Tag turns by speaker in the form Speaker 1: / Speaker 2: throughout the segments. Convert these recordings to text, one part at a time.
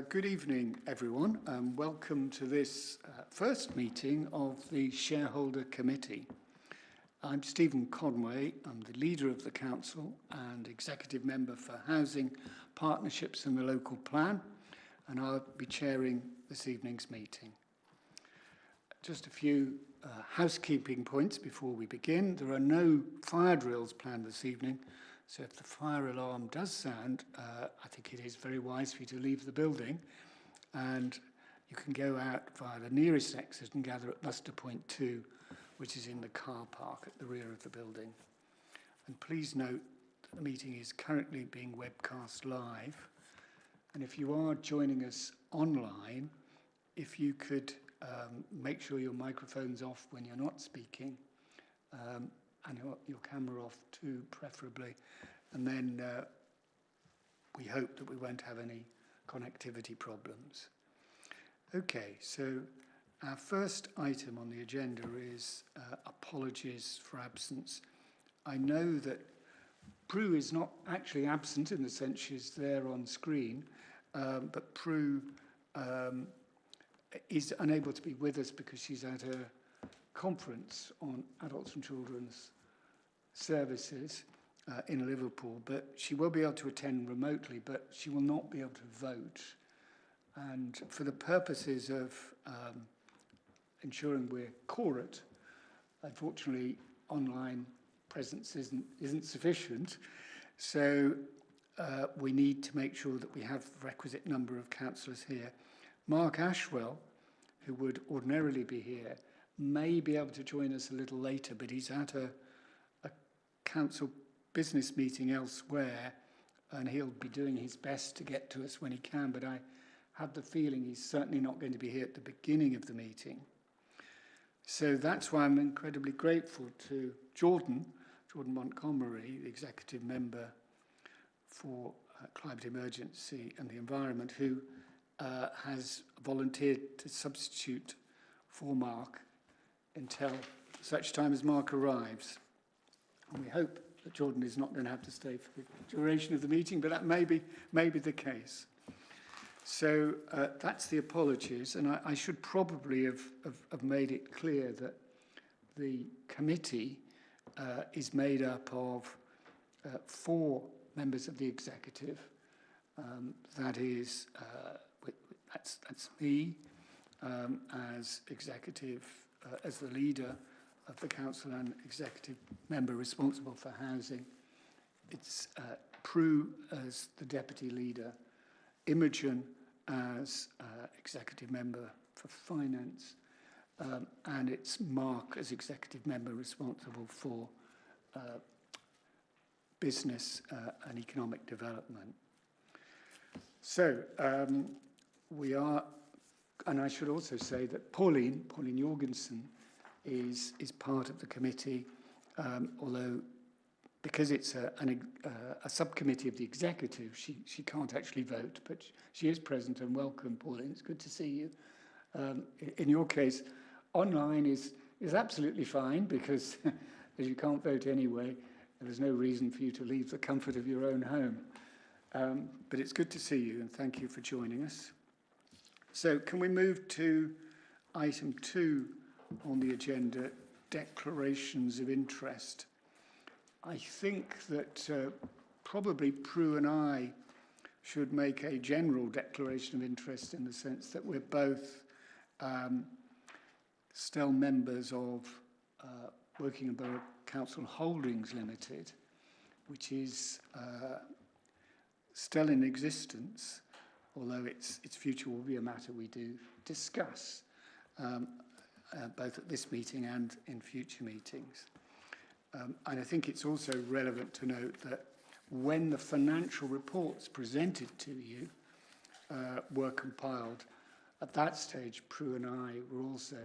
Speaker 1: Good evening, everyone, and welcome to this first meeting of the Shareholder Committee. I'm Stephen Conway. I'm the leader of the Council and Executive Member for Housing, Partnerships and the Local Plan, and I'll be chairing this evening's meeting. Just a few housekeeping points before we begin. There are no fire drills planned this evening, so if the fire alarm does sound, I think it is very wise for you to leave the building, and you can go out via the nearest exit and gather at muster point 2, which is in the car park at the rear of the building. And please note that the meeting is currently being webcast live, and if you are joining us online, if you could make sure your microphone's off when you're not speaking, and your camera off too, preferably. And then we hope that we won't have any connectivity problems. Okay, so our first item on the agenda is apologies for absence. I know that Prue is not actually absent in the sense she's there on screen, but Prue is unable to be with us because she's at a conference on adults and children's services in Liverpool, but she will be able to attend remotely, but she will not be able to vote. And for the purposes of ensuring we're quorate, unfortunately, online presence isn't sufficient. So we need to make sure that we have the requisite number of councillors here. Mark Ashwell, who would ordinarily be here, may be able to join us a little later, but he's at a council business meeting elsewhere, and he'll be doing his best to get to us when he can, but I have the feeling he's certainly not going to be here at the beginning of the meeting. So that's why I'm incredibly grateful to Jordan Montgomery, the executive member for climate emergency and the environment, who has volunteered to substitute for Mark until such time as Mark arrives. And we hope that Jordan is not going to have to stay for the duration of the meeting, but that may be the case. So that's the apologies, and I should probably have made it clear that the committee is made up of 4 members of the executive. That is, that's me as executive, as the leader of the council and executive member responsible for housing. It's Prue as the deputy leader, Imogen as executive member for finance, and it's Mark as executive member responsible for business and economic development. So we are, and I should also say that Pauline Jorgensen is part of the committee, although because it's a subcommittee of the executive, she can't actually vote, but she is present, and welcome, Pauline. It's good to see you. In your case, online is absolutely fine because as you can't vote anyway, there's no reason for you to leave the comfort of your own home. But it's good to see you, and thank you for joining us. So can we move to item 2 on the agenda, declarations of interest? I think that probably Prue and I should make a general declaration of interest in the sense that we're both still members of Working Borough Council Holdings Limited, which is still in existence, although its future will be a matter we do discuss, both at this meeting and in future meetings. And I think it's also relevant to note that when the financial reports presented to you were compiled, at that stage, Prue and I were also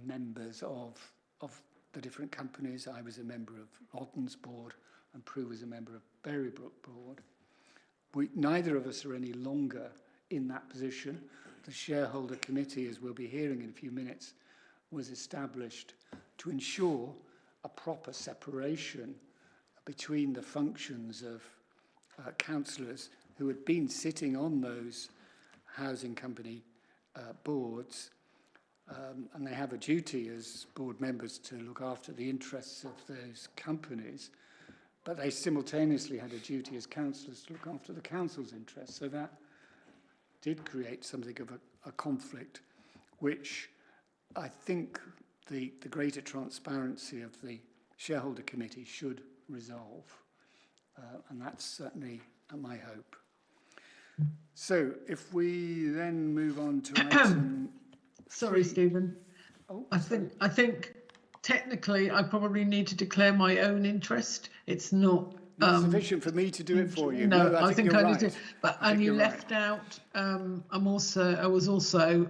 Speaker 1: members of the different companies. I was a member of Lawton's board, and Prue was a member of Berrybrook board. Neither of us are any longer in that position. The shareholder committee, as we'll be hearing in a few minutes, was established to ensure a proper separation between the functions of councillors who had been sitting on those housing company boards, and they have a duty as board members to look after the interests of those companies, but they simultaneously had a duty as councillors to look after the council's interests. So that did create something of a conflict, which I think the greater transparency of the shareholder committee should resolve. And that's certainly my hope. So if we then move on to item...
Speaker 2: Sorry, Stephen.
Speaker 1: Oh,
Speaker 2: I think technically I probably need to declare my own interest. It's not
Speaker 1: sufficient for me to do it for you.
Speaker 2: No,
Speaker 1: I think
Speaker 2: I
Speaker 1: you're
Speaker 2: need
Speaker 1: right.
Speaker 2: to. But and you left out. I was also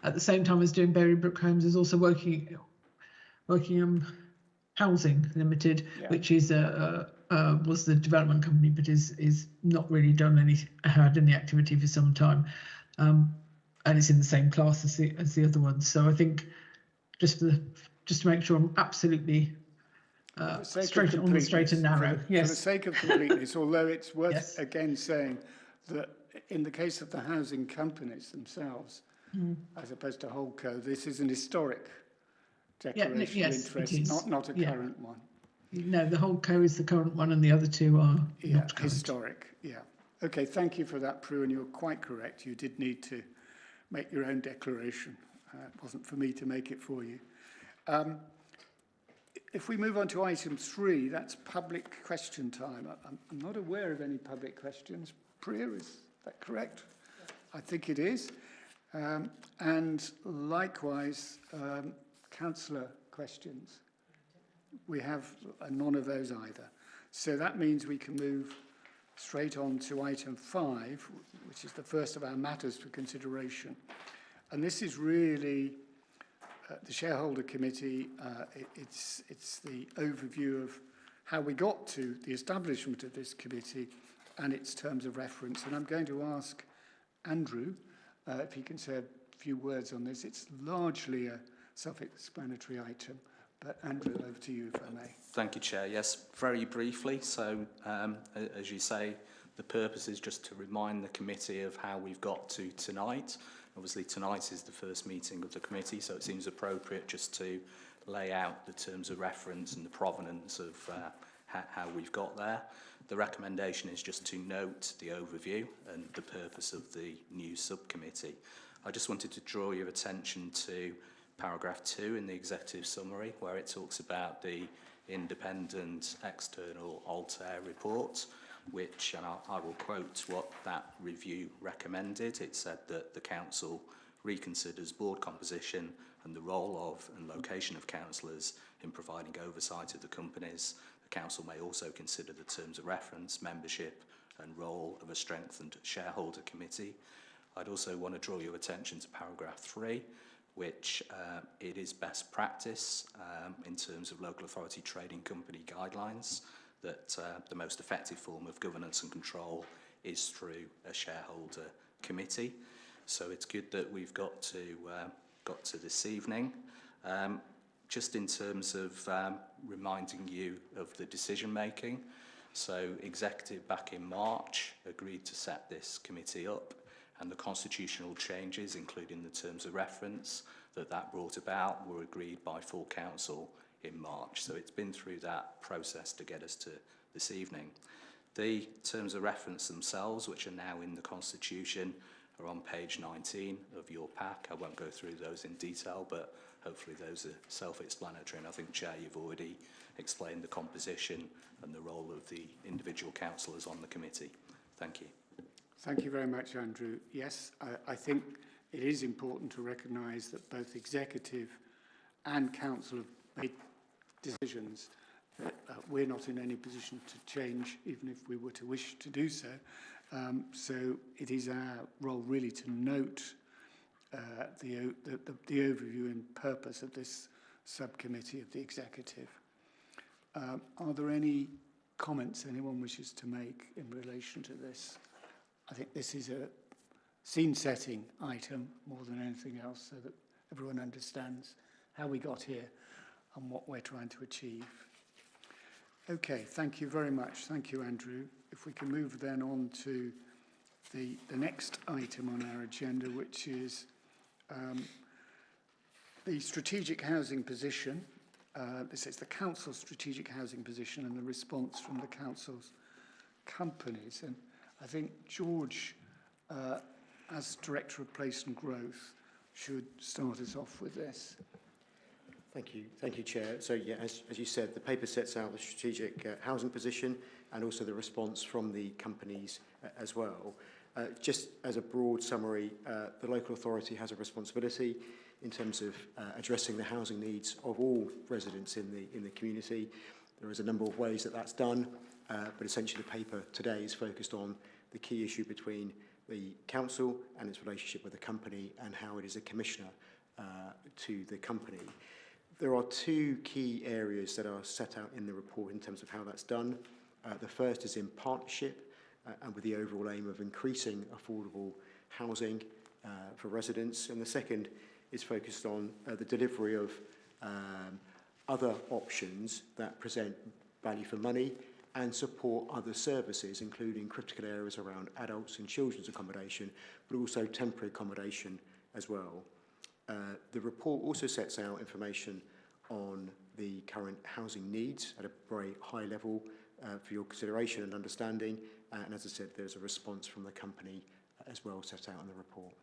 Speaker 2: at the same time as doing Berrybrook Homes, is also working Housing Limited, which is was the development company, but is not really had any activity for some time, and it's in the same class as the other ones. So I think just to make sure I'm absolutely straight and narrow.
Speaker 1: For the sake of completeness, although it's worth again saying that in the case of the housing companies themselves, as opposed to Holdco, this is an historic declaration of interest, not a current one.
Speaker 2: No, the Holdco is the current one, and the other two are not current.
Speaker 1: Historic. Yeah. Okay. Thank you for that, Prue, and you're quite correct. You did need to make your own declaration. It wasn't for me to make it for you. If we move on to item 3, that's public question time. I'm not aware of any public questions. Priya, is that correct? Yeah. I think it is. And likewise, councillor questions. We have none of those either. So that means we can move straight on to item 5, which is the first of our matters for consideration. And this is really the shareholder committee. It's the overview of how we got to the establishment of this committee and its terms of reference. And I'm going to ask Andrew if he can say a few words on this. It's largely a self-explanatory item. But Andrew, over to you, if I may.
Speaker 3: Thank you, Chair. Yes, very briefly. So, as you say, the purpose is just to remind the committee of how we've got to tonight. Obviously, tonight is the first meeting of the committee, so it seems appropriate just to lay out the terms of reference and the provenance of how we've got there. The recommendation is just to note the overview and the purpose of the new subcommittee. I just wanted to draw your attention to paragraph 2 in the executive summary, where it talks about the independent external Altair report, which, and I will quote what that review recommended. It said that the council reconsiders board composition and the role of and location of councillors in providing oversight of the companies. The council may also consider the terms of reference, membership and role of a strengthened shareholder committee. I'd also want to draw your attention to paragraph 3, which it is best practice in terms of local authority trading company guidelines that the most effective form of governance and control is through a shareholder committee. So it's good that we've got to this evening. Just in terms of reminding you of the decision making. So executive back in March agreed to set this committee up, and the constitutional changes, including the terms of reference that brought about, were agreed by full council in March. So it's been through that process to get us to this evening. The terms of reference themselves, which are now in the Constitution, are on page 19 of your pack. I won't go through those in detail, but hopefully those are self-explanatory. And I think, Chair, you've already explained the composition and the role of the individual councillors on the committee. Thank you.
Speaker 1: Thank you very much, Andrew. Yes, I think it is important to recognise that both executive and council have made decisions that we're not in any position to change, even if we were to wish to do so. So it is our role really to note the overview and purpose of this subcommittee of the executive. Are there any comments anyone wishes to make in relation to this? I think this is a scene-setting item more than anything else, so that everyone understands how we got here and what we're trying to achieve. Okay, thank you very much. Thank you, Andrew. If we can move then on to the next item on our agenda, which is the strategic housing position. This is the council's strategic housing position and the response from the council's companies. And I think George, as Director of Place and Growth, should start us off with this.
Speaker 4: Thank you, Chair. So yeah, as you said, the paper sets out the strategic housing position and also the response from the companies as well. Just as a broad summary, the local authority has a responsibility in terms of addressing the housing needs of all residents in the community. There is a number of ways that that's done, but essentially the paper today is focused on the key issue between the council and its relationship with the company and how it is a commissioner to the company. There are two key areas that are set out in the report in terms of how that's done. The first is in partnership and with the overall aim of increasing affordable housing for residents. And the second is focused on the delivery of other options that present value for money and support other services, including critical areas around adults and children's accommodation, but also temporary accommodation as well. The report also sets out information on the current housing needs at a very high level for your consideration and understanding. And as I said, there's a response from the company as well set out in the report.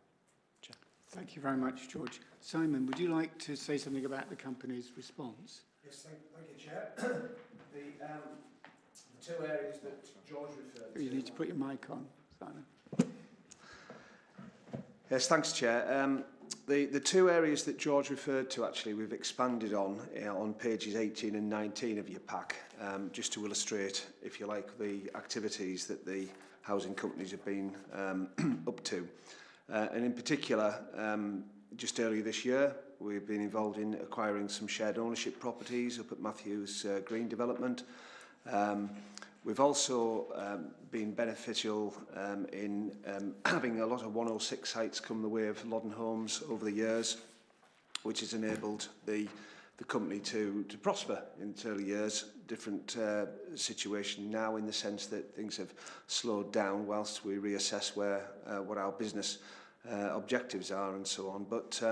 Speaker 4: Chair.
Speaker 1: Thank you very much, George. Simon, would you like to say something about the company's response?
Speaker 5: Yes, thank you, Chair. The two areas that George referred to...
Speaker 1: You need to put your mic on, Simon.
Speaker 5: Yes, thanks, Chair. The two areas that George referred to, actually, we've expanded on pages 18 and 19 of your pack, just to illustrate, if you like, the activities that the housing companies have been up to. And in particular, just earlier this year, we've been involved in acquiring some shared ownership properties up at Matthews Green development. We've also been beneficial in having a lot of 106 sites come the way of Loddon Homes over the years, which has enabled the company to prosper in its early years. Different situation now in the sense that things have slowed down whilst we reassess what our business objectives are and so on. But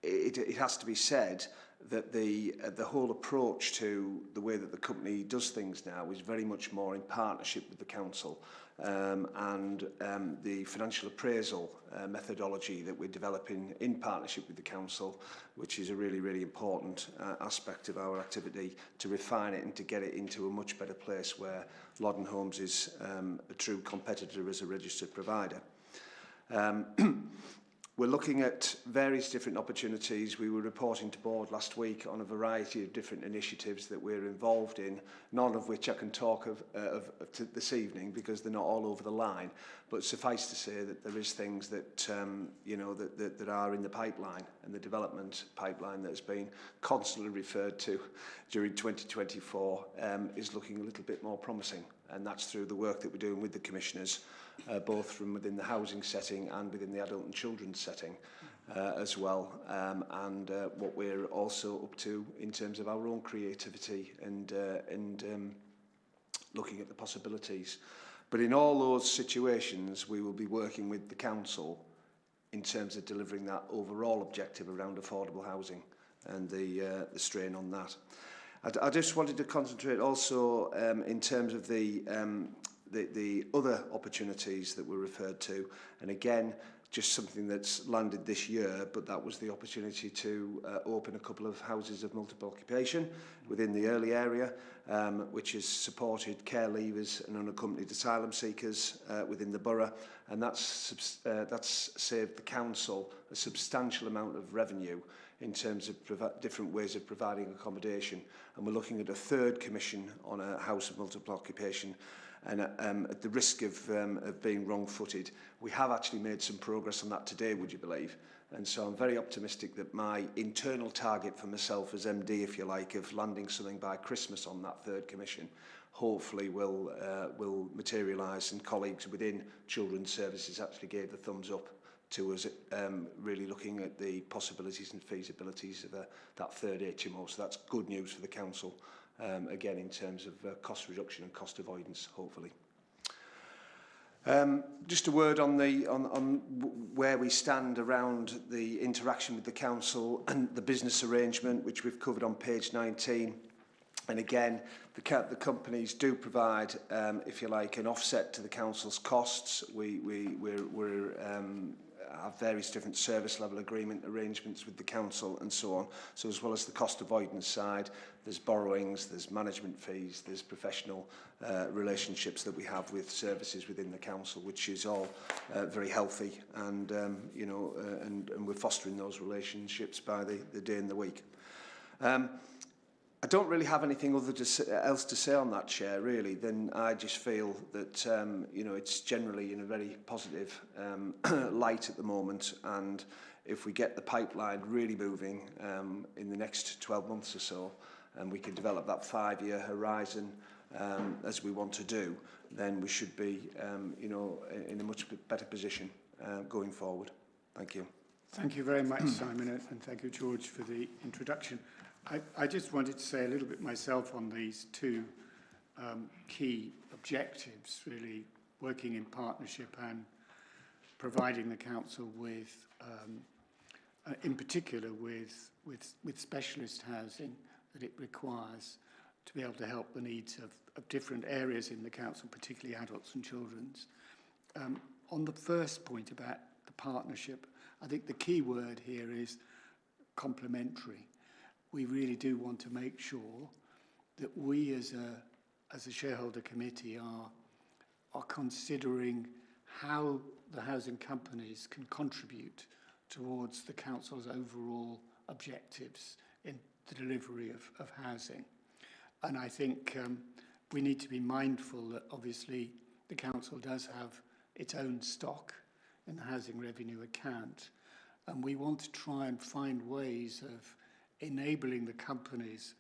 Speaker 5: it has to be said that the whole approach to the way that the company does things now is very much more in partnership with the council, and the financial appraisal methodology that we're developing in partnership with the council, which is a really, really important aspect of our activity, to refine it and to get it into a much better place where Loddon Homes is a true competitor as a registered provider. We're looking at various different opportunities. We were reporting to board last week on a variety of different initiatives that we're involved in, none of which I can talk of this evening because they're not all over the line. But suffice to say that there is things that that are in the pipeline, and the development pipeline that has been constantly referred to during 2024 is looking a little bit more promising, and that's through the work that we're doing with the commissioners. Both from within the housing setting and within the adult and children's setting as well, and what we're also up to in terms of our own creativity and looking at the possibilities. But in all those situations, we will be working with the council in terms of delivering that overall objective around affordable housing and the strain on that. I just wanted to concentrate also in terms of the other opportunities that were referred to, and again, just something that's landed this year, but that was the opportunity to open a couple of houses of multiple occupation within the early area, which has supported care leavers and unaccompanied asylum seekers within the borough, and that's saved the council a substantial amount of revenue in terms of different ways of providing accommodation. And we're looking at a third commission on a house of multiple occupation. And at the risk of being wrong-footed, we have actually made some progress on that today, would you believe? And so I'm very optimistic that my internal target for myself as MD, if you like, of landing something by Christmas on that third commission, hopefully will materialise, and colleagues within Children's Services actually gave the thumbs up to us, really looking at the possibilities and feasibilities of that third HMO. So that's good news for the council. Again, in terms of cost reduction and cost avoidance, hopefully. Just a word on where we stand around the interaction with the council and the business arrangement, which we've covered on page 19. And again, the companies do provide, if you like, an offset to the council's costs. We have various different service level agreement arrangements with the council and so on. So as well as the cost avoidance side, there's borrowings, there's management fees, there's professional relationships that we have with services within the council, which is all very healthy, and and we're fostering those relationships by the day in the week. I don't really have anything else to say on that, Chair, really, than I just feel that, it's generally in a very positive light at the moment, and if we get the pipeline really moving in the next 12 months or so, and we can develop that 5-year horizon as we want to do, then we should be, in a much better position going forward. Thank you.
Speaker 1: Thank you very much, Simon, and thank you, George, for the introduction. I just wanted to say a little bit myself on these two key objectives, really working in partnership and providing the council with, in particular, with specialist housing that it requires to be able to help the needs of different areas in the council, particularly adults and children's. On the first point about the partnership, I think the key word here is complementary. We really do want to make sure that we as a shareholder committee are considering how the housing companies can contribute towards the council's overall objectives in the delivery of housing. And I think we need to be mindful that obviously the council does have its own stock in the housing revenue account, and we want to try and find ways of enabling the companies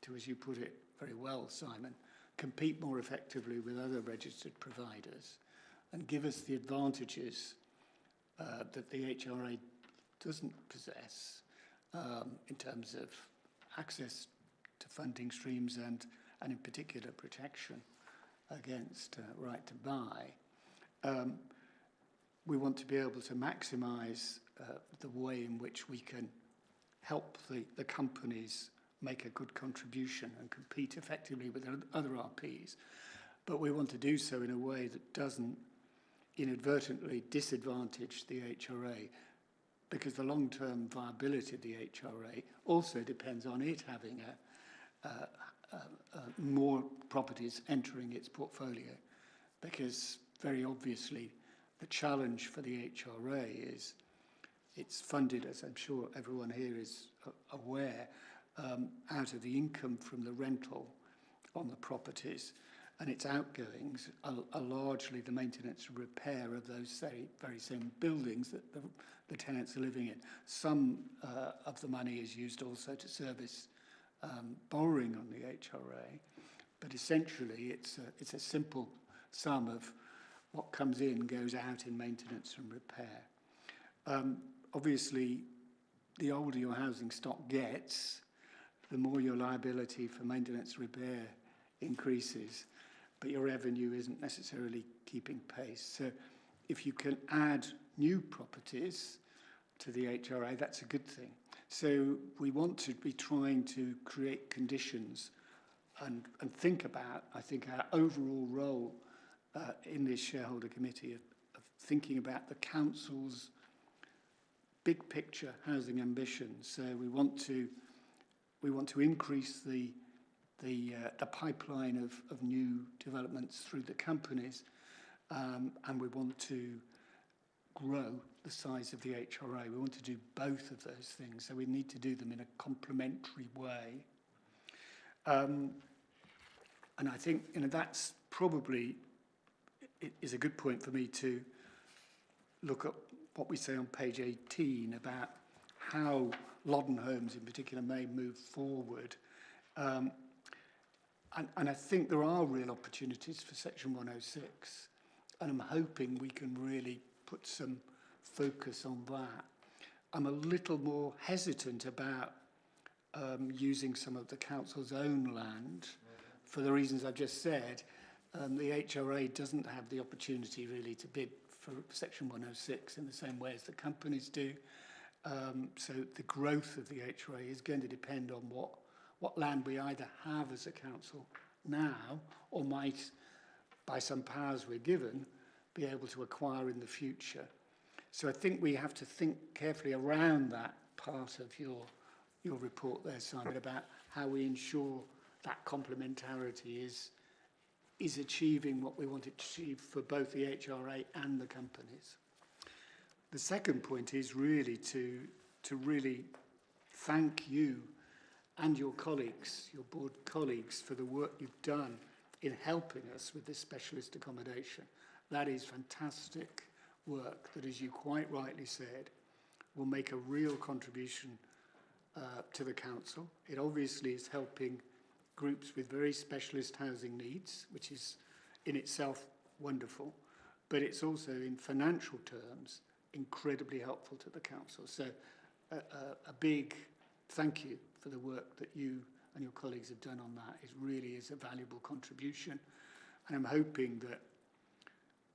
Speaker 1: to, as you put it very well, Simon, compete more effectively with other registered providers and give us the advantages that the HRA doesn't possess in terms of access to funding streams and in particular protection against right to buy. We want to be able to maximise the way in which we can help the companies make a good contribution and compete effectively with other RPs. But we want to do so in a way that doesn't inadvertently disadvantage the HRA, because the long-term viability of the HRA also depends on it having more properties entering its portfolio, because very obviously the challenge for the HRA is it's funded, as I'm sure everyone here is aware, out of the income from the rental on the properties, and its outgoings are largely the maintenance and repair of those very same buildings that the tenants are living in. Some of the money is used also to service borrowing on the HRA, but essentially it's a simple sum of what comes in goes out in maintenance and repair. Obviously, the older your housing stock gets, the more your liability for maintenance repair increases, but your revenue isn't necessarily keeping pace. So if you can add new properties to the HRA, that's a good thing. So we want to be trying to create conditions and think about, I think, our overall role in this shareholder committee of thinking about the council's big picture housing ambitions. So we want to increase the pipeline of new developments through the companies, and we want to grow the size of the HRA. We want to do both of those things, so we need to do them in a complementary way. And I think that's probably is a good point for me to look at what we say on page 18 about how Loddon Homes in particular may move forward. And I think there are real opportunities for Section 106, and I'm hoping we can really put some focus on that. I'm a little more hesitant about using some of the council's own land for the reasons I've just said. the HRA doesn't have the opportunity really to bid for Section 106 in the same way as the companies do. So the growth of the HRA is going to depend on what land we either have as a council now or might, by some powers we're given, be able to acquire in the future. So I think we have to think carefully around that part of your report there, Simon, about how we ensure that complementarity is achieving what we want it to achieve for both the HRA and the companies. The second point is really to really thank you and your colleagues, your board colleagues, for the work you've done in helping us with this specialist accommodation. That is fantastic work that, as you quite rightly said, will make a real contribution to the council. It obviously is helping groups with very specialist housing needs, which is in itself wonderful, but it's also in financial terms incredibly helpful to the council. So a big thank you for the work that you and your colleagues have done on that. It really is a valuable contribution, and I'm hoping that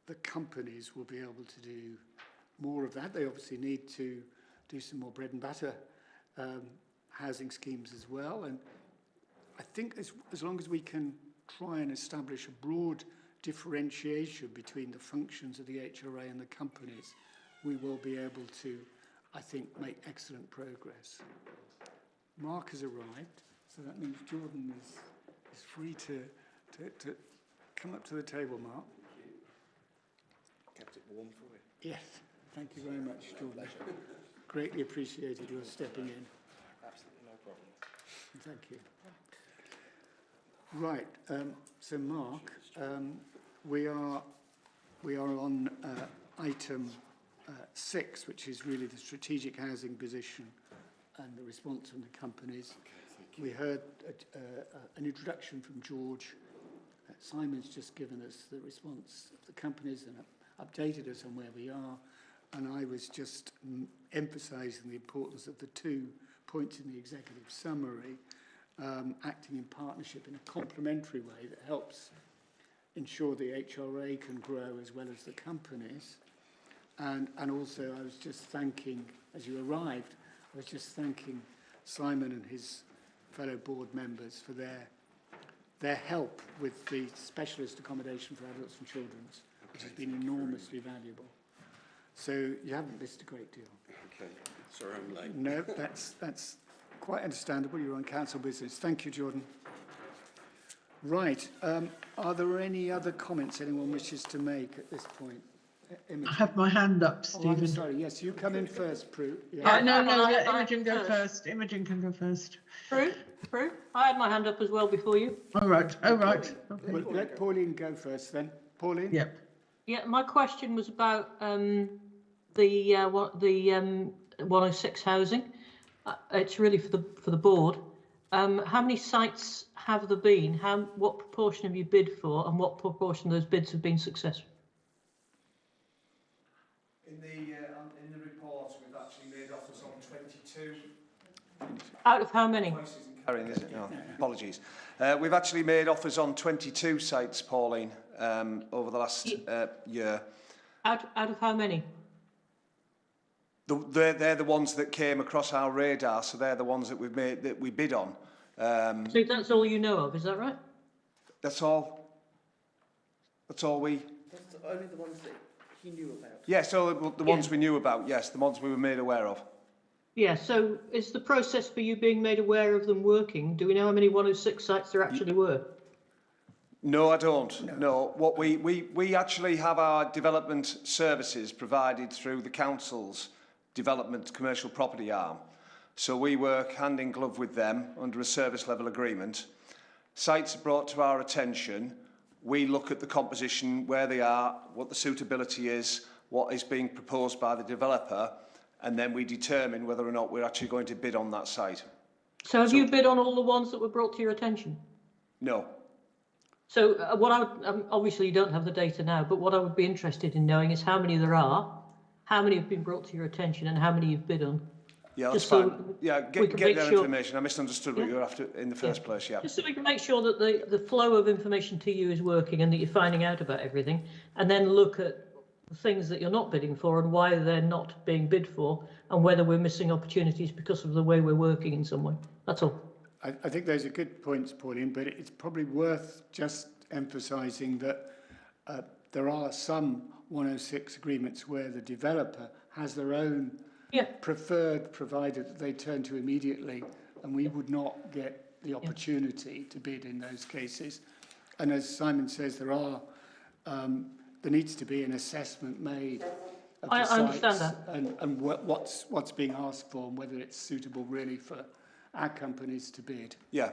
Speaker 1: the companies will be able to do more of that. They obviously need to do some more bread and butter housing schemes as well, and I think as long as we can try and establish a broad differentiation between the functions of the HRA and the companies, we will be able to, I think, make excellent progress. Mark has arrived, so that means Jordan is free to come up to the table, Mark.
Speaker 4: Kept it warm for you.
Speaker 1: Yes, thank you very much, Jordan. Greatly appreciated your stepping in.
Speaker 4: Absolutely no problem.
Speaker 1: Thank you. Right, so Mark, we are on item 6, which is really the strategic housing position and the response from the companies. We heard an introduction from George. Simon's just given us the response of the companies and updated us on where we are. And I was just emphasising the importance of the 2 points in the executive summary, acting in partnership in a complementary way that helps ensure the HRA can grow as well as the companies. And also I was just thanking, as you arrived, I was just thanking Simon and his fellow board members for their help with the specialist accommodation for adults and children, which has been enormously valuable. So you haven't missed a great deal.
Speaker 6: Okay, sorry I'm late.
Speaker 1: No, that's quite understandable. You're on council business. Thank you, Jordan. Right. Are there any other comments anyone wishes to make at this point? Imogen.
Speaker 2: I have my hand up, Stephen.
Speaker 1: Oh, I'm sorry. Yes, you come in first, Prue. Yeah.
Speaker 2: No, let Imogen go first. Imogen can go first.
Speaker 7: Prue, I had my hand up as well before you.
Speaker 2: All right. Okay.
Speaker 1: Well, let Pauline go first then. Pauline?
Speaker 2: Yep.
Speaker 7: Yeah, my question was about the 106 housing. It's really for the board. How many sites have there been? What proportion have you bid for, and what proportion of those bids have been successful?
Speaker 5: In the report, we've actually made offers on 22.
Speaker 7: Out of how many?
Speaker 5: Voice isn't carrying, is it? No, apologies. We've actually made offers on 22 sites, Pauline, over the last year.
Speaker 7: Out of how many?
Speaker 5: They're the ones that came across our radar, so they're the ones that we bid on.
Speaker 7: So that's all you know of, is that right?
Speaker 5: That's all. That's all we.
Speaker 6: That's only the ones that he knew about.
Speaker 5: Yeah, so the ones we knew about, yes, the ones we were made aware of.
Speaker 7: Yeah, so is the process for you being made aware of them working? Do we know how many 106 sites there actually were?
Speaker 5: No, I don't. No. What we actually have our development services provided through the council's development commercial property arm. So we work hand in glove with them under a service level agreement. Sites are brought to our attention. We look at the composition, where they are, what the suitability is, what is being proposed by the developer, and then we determine whether or not we're actually going to bid on that site.
Speaker 7: So have you bid on all the ones that were brought to your attention?
Speaker 5: No.
Speaker 7: So what I would, obviously you don't have the data now, but what I would be interested in knowing is how many there are, how many have been brought to your attention, and how many you've bid on.
Speaker 5: Yeah, that's
Speaker 7: Just so
Speaker 5: fine. Yeah,
Speaker 7: we
Speaker 5: get
Speaker 7: can make
Speaker 5: that
Speaker 7: sure-
Speaker 5: information. I misunderstood what you were after in the first place, yeah.
Speaker 7: Just so we can make sure that the flow of information to you is working and that you're finding out about everything, and then look at the things that you're not bidding for and why they're not being bid for, and whether we're missing opportunities because of the way we're working in some way. That's all.
Speaker 1: I think those are good points, Pauline, but it's probably worth just emphasising that there are some 106 agreements where the developer has their own preferred provider that they turn to immediately, and we would not get the opportunity to bid in those cases. And as Simon says, there needs to be an assessment made of the sites.
Speaker 7: I understand that.
Speaker 1: And what's being asked for and whether it's suitable really for our companies to bid.
Speaker 5: Yeah.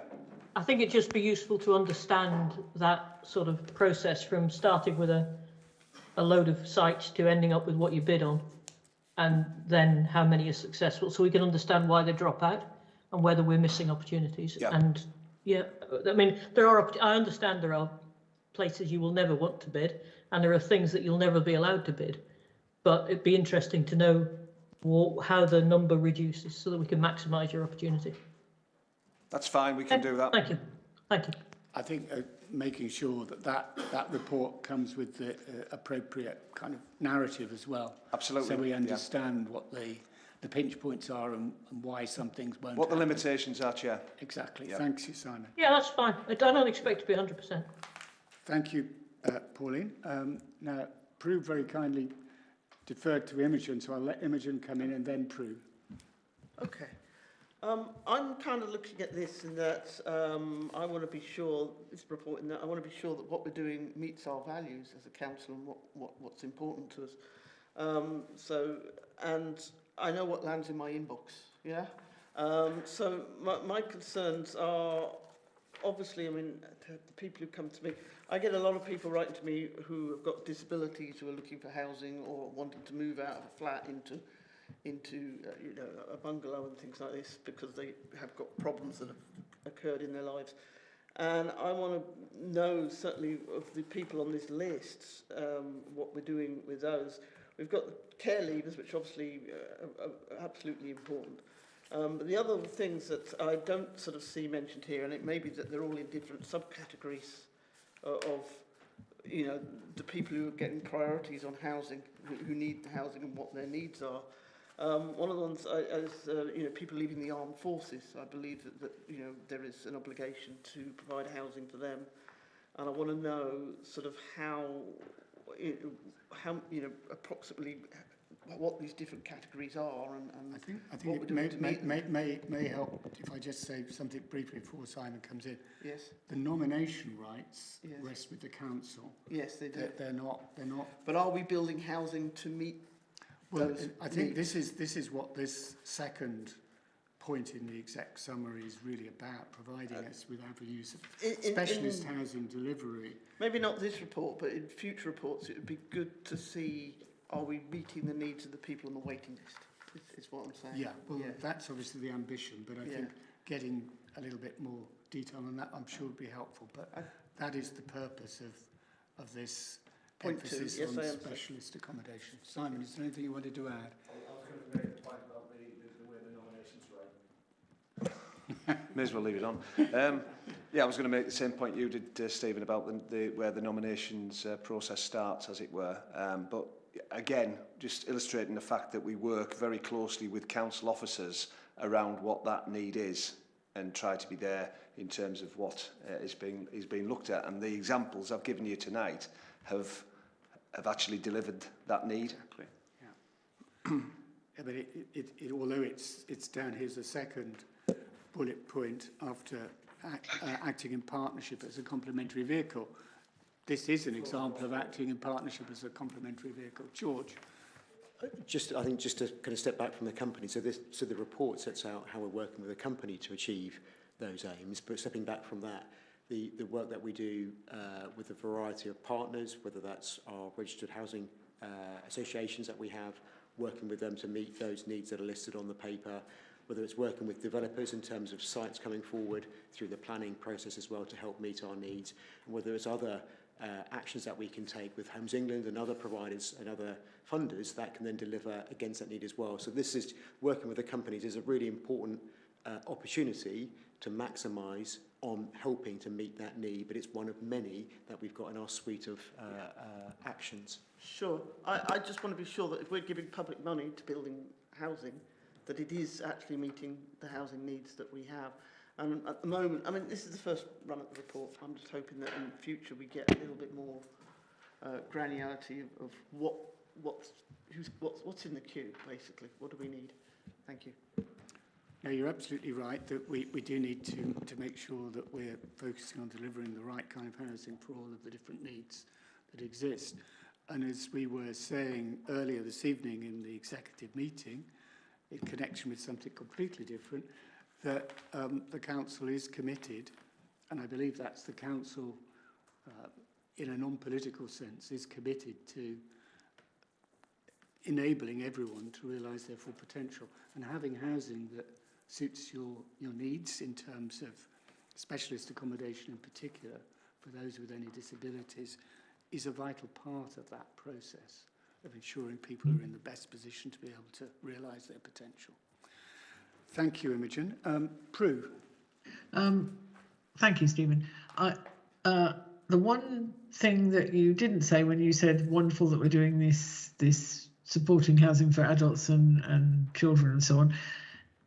Speaker 7: I think it'd just be useful to understand that sort of process from starting with a load of sites to ending up with what you bid on, and then how many are successful, so we can understand why they drop out and whether we're missing opportunities.
Speaker 5: Yeah.
Speaker 7: And I mean, I understand there are places you will never want to bid, and there are things that you'll never be allowed to bid, but it'd be interesting to know how the number reduces so that we can maximise your opportunity.
Speaker 5: That's fine, we can do that.
Speaker 7: Thank you. Thank you.
Speaker 1: I think making sure that report comes with the appropriate kind of narrative as well.
Speaker 5: Absolutely.
Speaker 1: So we understand what the pinch points are and why some things won't
Speaker 5: What the
Speaker 1: happen.
Speaker 5: limitations are, Chair.
Speaker 1: Exactly.
Speaker 5: Yeah.
Speaker 1: Thanks you, Simon.
Speaker 7: Yeah, that's fine. I don't expect to be 100%.
Speaker 1: Thank you, Pauline. Now, Prue very kindly deferred to Imogen, so I'll let Imogen come in and then Prue.
Speaker 6: Okay. I'm kind of looking at this in that I want to be sure, this report, in that I want to be sure that what we're doing meets our values as a council and what's important to us. And I know what lands in my inbox, yeah? So my concerns are, obviously, I mean, the people who come to me, I get a lot of people writing to me who have got disabilities, who are looking for housing or wanting to move out of a flat into a bungalow and things like this because they have got problems that have occurred in their lives. And I want to know, certainly, of the people on this list, what we're doing with those. We've got the care leavers, which obviously are absolutely important. But the other things that I don't sort of see mentioned here, and it may be that they're all in different subcategories of the people who are getting priorities on housing, who need the housing and what their needs are. One of the ones is people leaving the armed forces. I believe that there is an obligation to provide housing for them, and I want to know sort of how approximately what these different categories are, and
Speaker 1: I think it may help if I just say something briefly before Simon comes in.
Speaker 6: Yes.
Speaker 1: The nomination rights rest with the council.
Speaker 6: Yes, they do.
Speaker 1: They're not.
Speaker 6: But are we building housing to meet?
Speaker 1: Well, I think this is what this second point in the exec summary is really about, providing us with avenues of specialist housing delivery.
Speaker 6: Maybe not this report, but in future reports, it would be good to see, are we meeting the needs of the people on the waiting list, is what I'm saying.
Speaker 1: Yeah, well, that's obviously the ambition, but I think getting a little bit more detail on that, I'm sure would be helpful. But that is the purpose of this
Speaker 6: Point
Speaker 1: emphasis
Speaker 6: two, yes,
Speaker 1: on specialist accommodation. Simon, is there anything you wanted to add?
Speaker 5: I was going to make a point about the way the nominations right. May as well leave it on. I was going to make the same point you did, Stephen, about where the nominations process starts, as it were. But again, just illustrating the fact that we work very closely with council officers around what that need is and try to be there in terms of what is being looked at. And the examples I've given you tonight have actually delivered that need.
Speaker 1: Exactly. Yeah. But although it's down here as a second bullet point after acting in partnership as a complementary vehicle, this is an example of acting in partnership as a complementary vehicle. George.
Speaker 4: I think just to kind of step back from the company, so the report sets out how we're working with a company to achieve those aims, but stepping back from that, the work that we do with a variety of partners, whether that's our registered housing associations that we have, working with them to meet those needs that are listed on the paper, whether it's working with developers in terms of sites coming forward through the planning process as well to help meet our needs, and whether it's other actions that we can take with Homes England and other providers and other funders that can then deliver against that need as well. So this is, working with the companies is a really important opportunity to maximise on helping to meet that need, but it's one of many that we've got in our suite of actions.
Speaker 6: Sure. I just want to be sure that if we're giving public money to building housing, that it is actually meeting the housing needs that we have. And at the moment, I mean, this is the first run at the report. I'm just hoping that in the future we get a little bit more granularity of what's in the queue, basically. What do we need? Thank you.
Speaker 1: No, you're absolutely right that we do need to make sure that we're focusing on delivering the right kind of housing for all of the different needs that exist. And as we were saying earlier this evening in the executive meeting, in connection with something completely different, that the council is committed, and I believe that's the council in a non-political sense, is committed to enabling everyone to realise their full potential and having housing that suits your needs in terms of specialist accommodation in particular for those with any disabilities is a vital part of that process of ensuring people are in the best position to be able to realise their potential. Thank you, Imogen. Prue.
Speaker 2: Thank you, Stephen. The one thing that you didn't say when you said wonderful that we're doing this supporting housing for adults and children and so on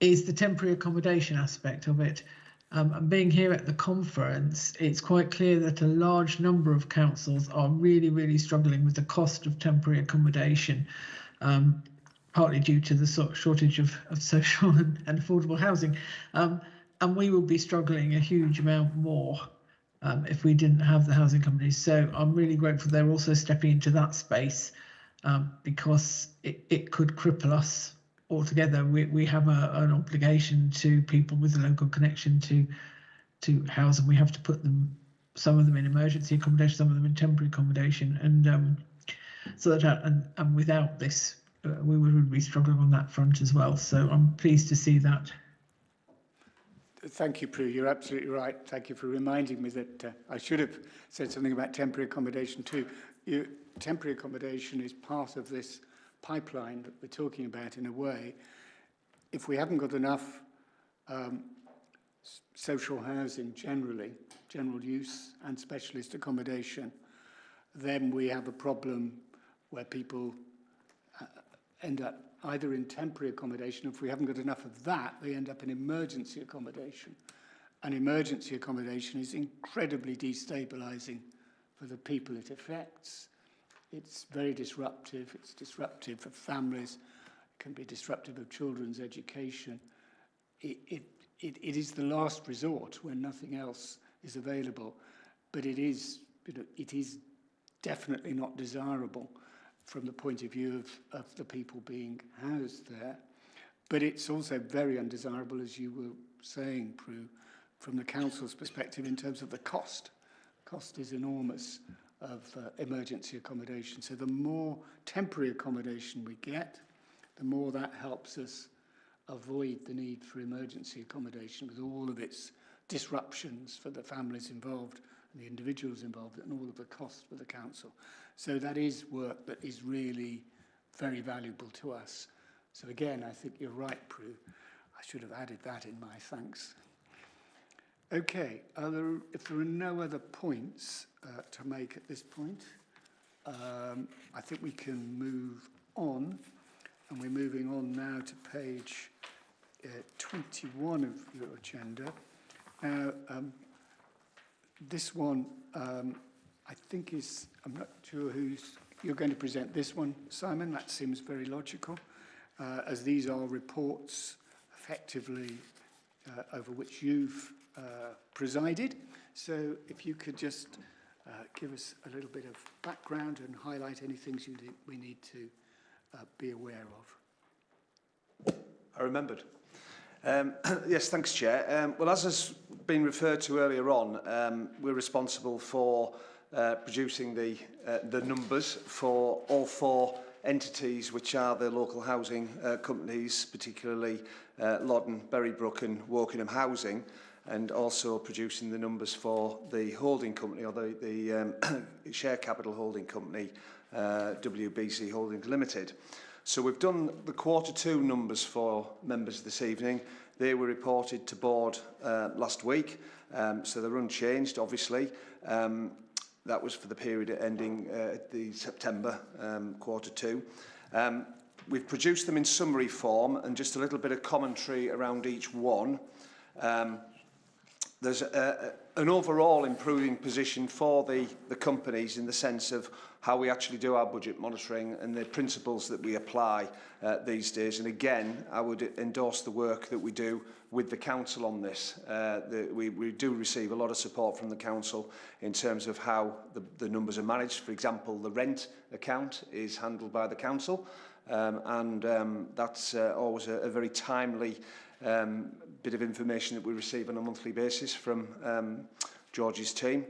Speaker 2: is the temporary accommodation aspect of it. And being here at the conference, it's quite clear that a large number of councils are really, really struggling with the cost of temporary accommodation, partly due to the sort of shortage of social and affordable housing. And we will be struggling a huge amount more if we didn't have the housing companies. So I'm really grateful they're also stepping into that space because it could cripple us altogether. We have an obligation to people with a local connection to house, and we have to put them, some of them in emergency accommodation, some of them in temporary accommodation, and so that and without this we would be struggling on that front as well. So I'm pleased to see that.
Speaker 1: Thank you, Prue. You're absolutely right. Thank you for reminding me that I should have said something about temporary accommodation too. Temporary accommodation is part of this pipeline that we're talking about in a way. If we haven't got enough social housing generally, general use and specialist accommodation, then we have a problem where people end up either in temporary accommodation. If we haven't got enough of that, they end up in emergency accommodation. And emergency accommodation is incredibly destabilising for the people it affects. It's very disruptive. It's disruptive for families. It can be disruptive of children's education. It is the last resort when nothing else is available. But it is definitely not desirable from the point of view of the people being housed there. But it's also very undesirable, as you were saying, Prue, from the council's perspective in terms of the cost. Cost is enormous of emergency accommodation. So the more temporary accommodation we get, the more that helps us avoid the need for emergency accommodation with all of its disruptions for the families involved and the individuals involved and all of the costs for the council. So that is work that is really very valuable to us. So again, I think you're right, Prue. I should have added that in my thanks. Okay, if there are no other points to make at this point, I think we can move on. And we're moving on now to page 21 of your agenda. Now, this one, I think is, I'm not sure you're going to present this one, Simon. That seems very logical, as these are reports effectively over which you've presided. So if you could just give us a little bit of background and highlight any things we need to be aware of.
Speaker 5: I remembered. Yes, thanks, Chair. Well, as has been referred to earlier on, we're responsible for producing the numbers for all four entities, which are the local housing companies, particularly Loddon, Berrybrook and Wokingham Housing. and also producing the numbers for the holding company, or the share capital holding company, WBC Holdings Limited. So we've done the Q2 numbers for members this evening. They were reported to board last week, so they're unchanged, obviously. That was for the period ending the September Q2. We've produced them in summary form, and just a little bit of commentary around each one. There's an overall improving position for the companies in the sense of how we actually do our budget monitoring and the principles that we apply these days. And again, I would endorse the work that we do with the council on this. We do receive a lot of support from the council in terms of how the numbers are managed. For example, the rent account is handled by the council, and that's always a very timely bit of information that we receive on a monthly basis from George's team.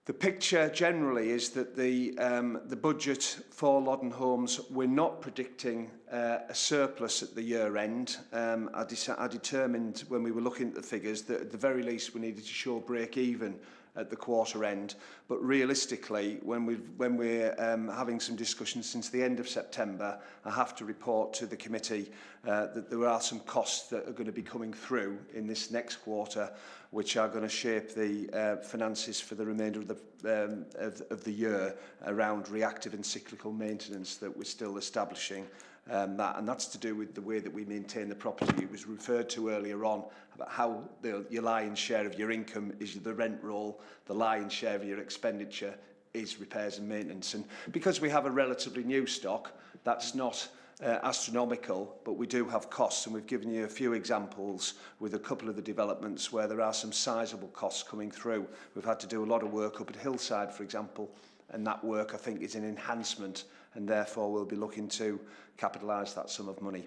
Speaker 5: The picture generally is that the budget for Loddon Homes, we're not predicting a surplus at the year end. I determined when we were looking at the figures that at the very least we needed to show break even at the quarter end. But realistically, when we're having some discussions since the end of September, I have to report to the committee that there are some costs that are going to be coming through in this next quarter, which are going to shape the finances for the remainder of the year around reactive and cyclical maintenance that we're still establishing. And that's to do with the way that we maintain the property. It was referred to earlier on about how your lion's share of your income is the rent roll, the lion's share of your expenditure is repairs and maintenance. And because we have a relatively new stock, that's not astronomical, but we do have costs, and we've given you a few examples with a couple of the developments where there are some sizable costs coming through. We've had to do a lot of work up at Hillside, for example, and that work, I think, is an enhancement, and therefore we'll be looking to capitalise that sum of money.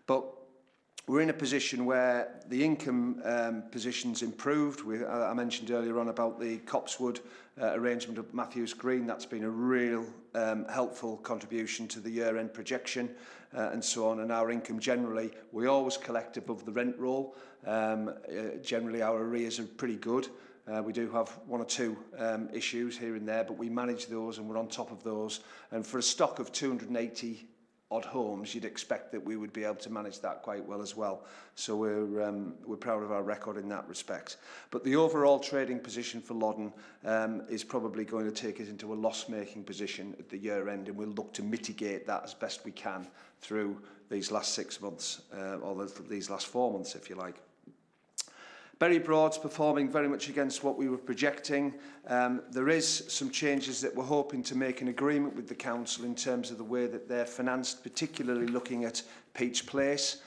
Speaker 5: But we're in a position where the income position's improved. I mentioned earlier on about the Copsewood arrangement of Matthews Green. That's been a real helpful contribution to the year-end projection and so on. And our income generally, we always collect above the rent roll. Generally, our arrears are pretty good. We do have one or two issues here and there, but we manage those and we're on top of those. And for a stock of 280 odd homes, you'd expect that we would be able to manage that quite well as well. So we're proud of our record in that respect. But the overall trading position for Loddon is probably going to take us into a loss-making position at the year end, and we'll look to mitigate that as best we can through these last 6 months, or these last 4 months, if you like. Berry Broad's performing very much against what we were projecting. There is some changes that we're hoping to make an agreement with the council in terms of the way that they're financed, particularly looking at Peach Place,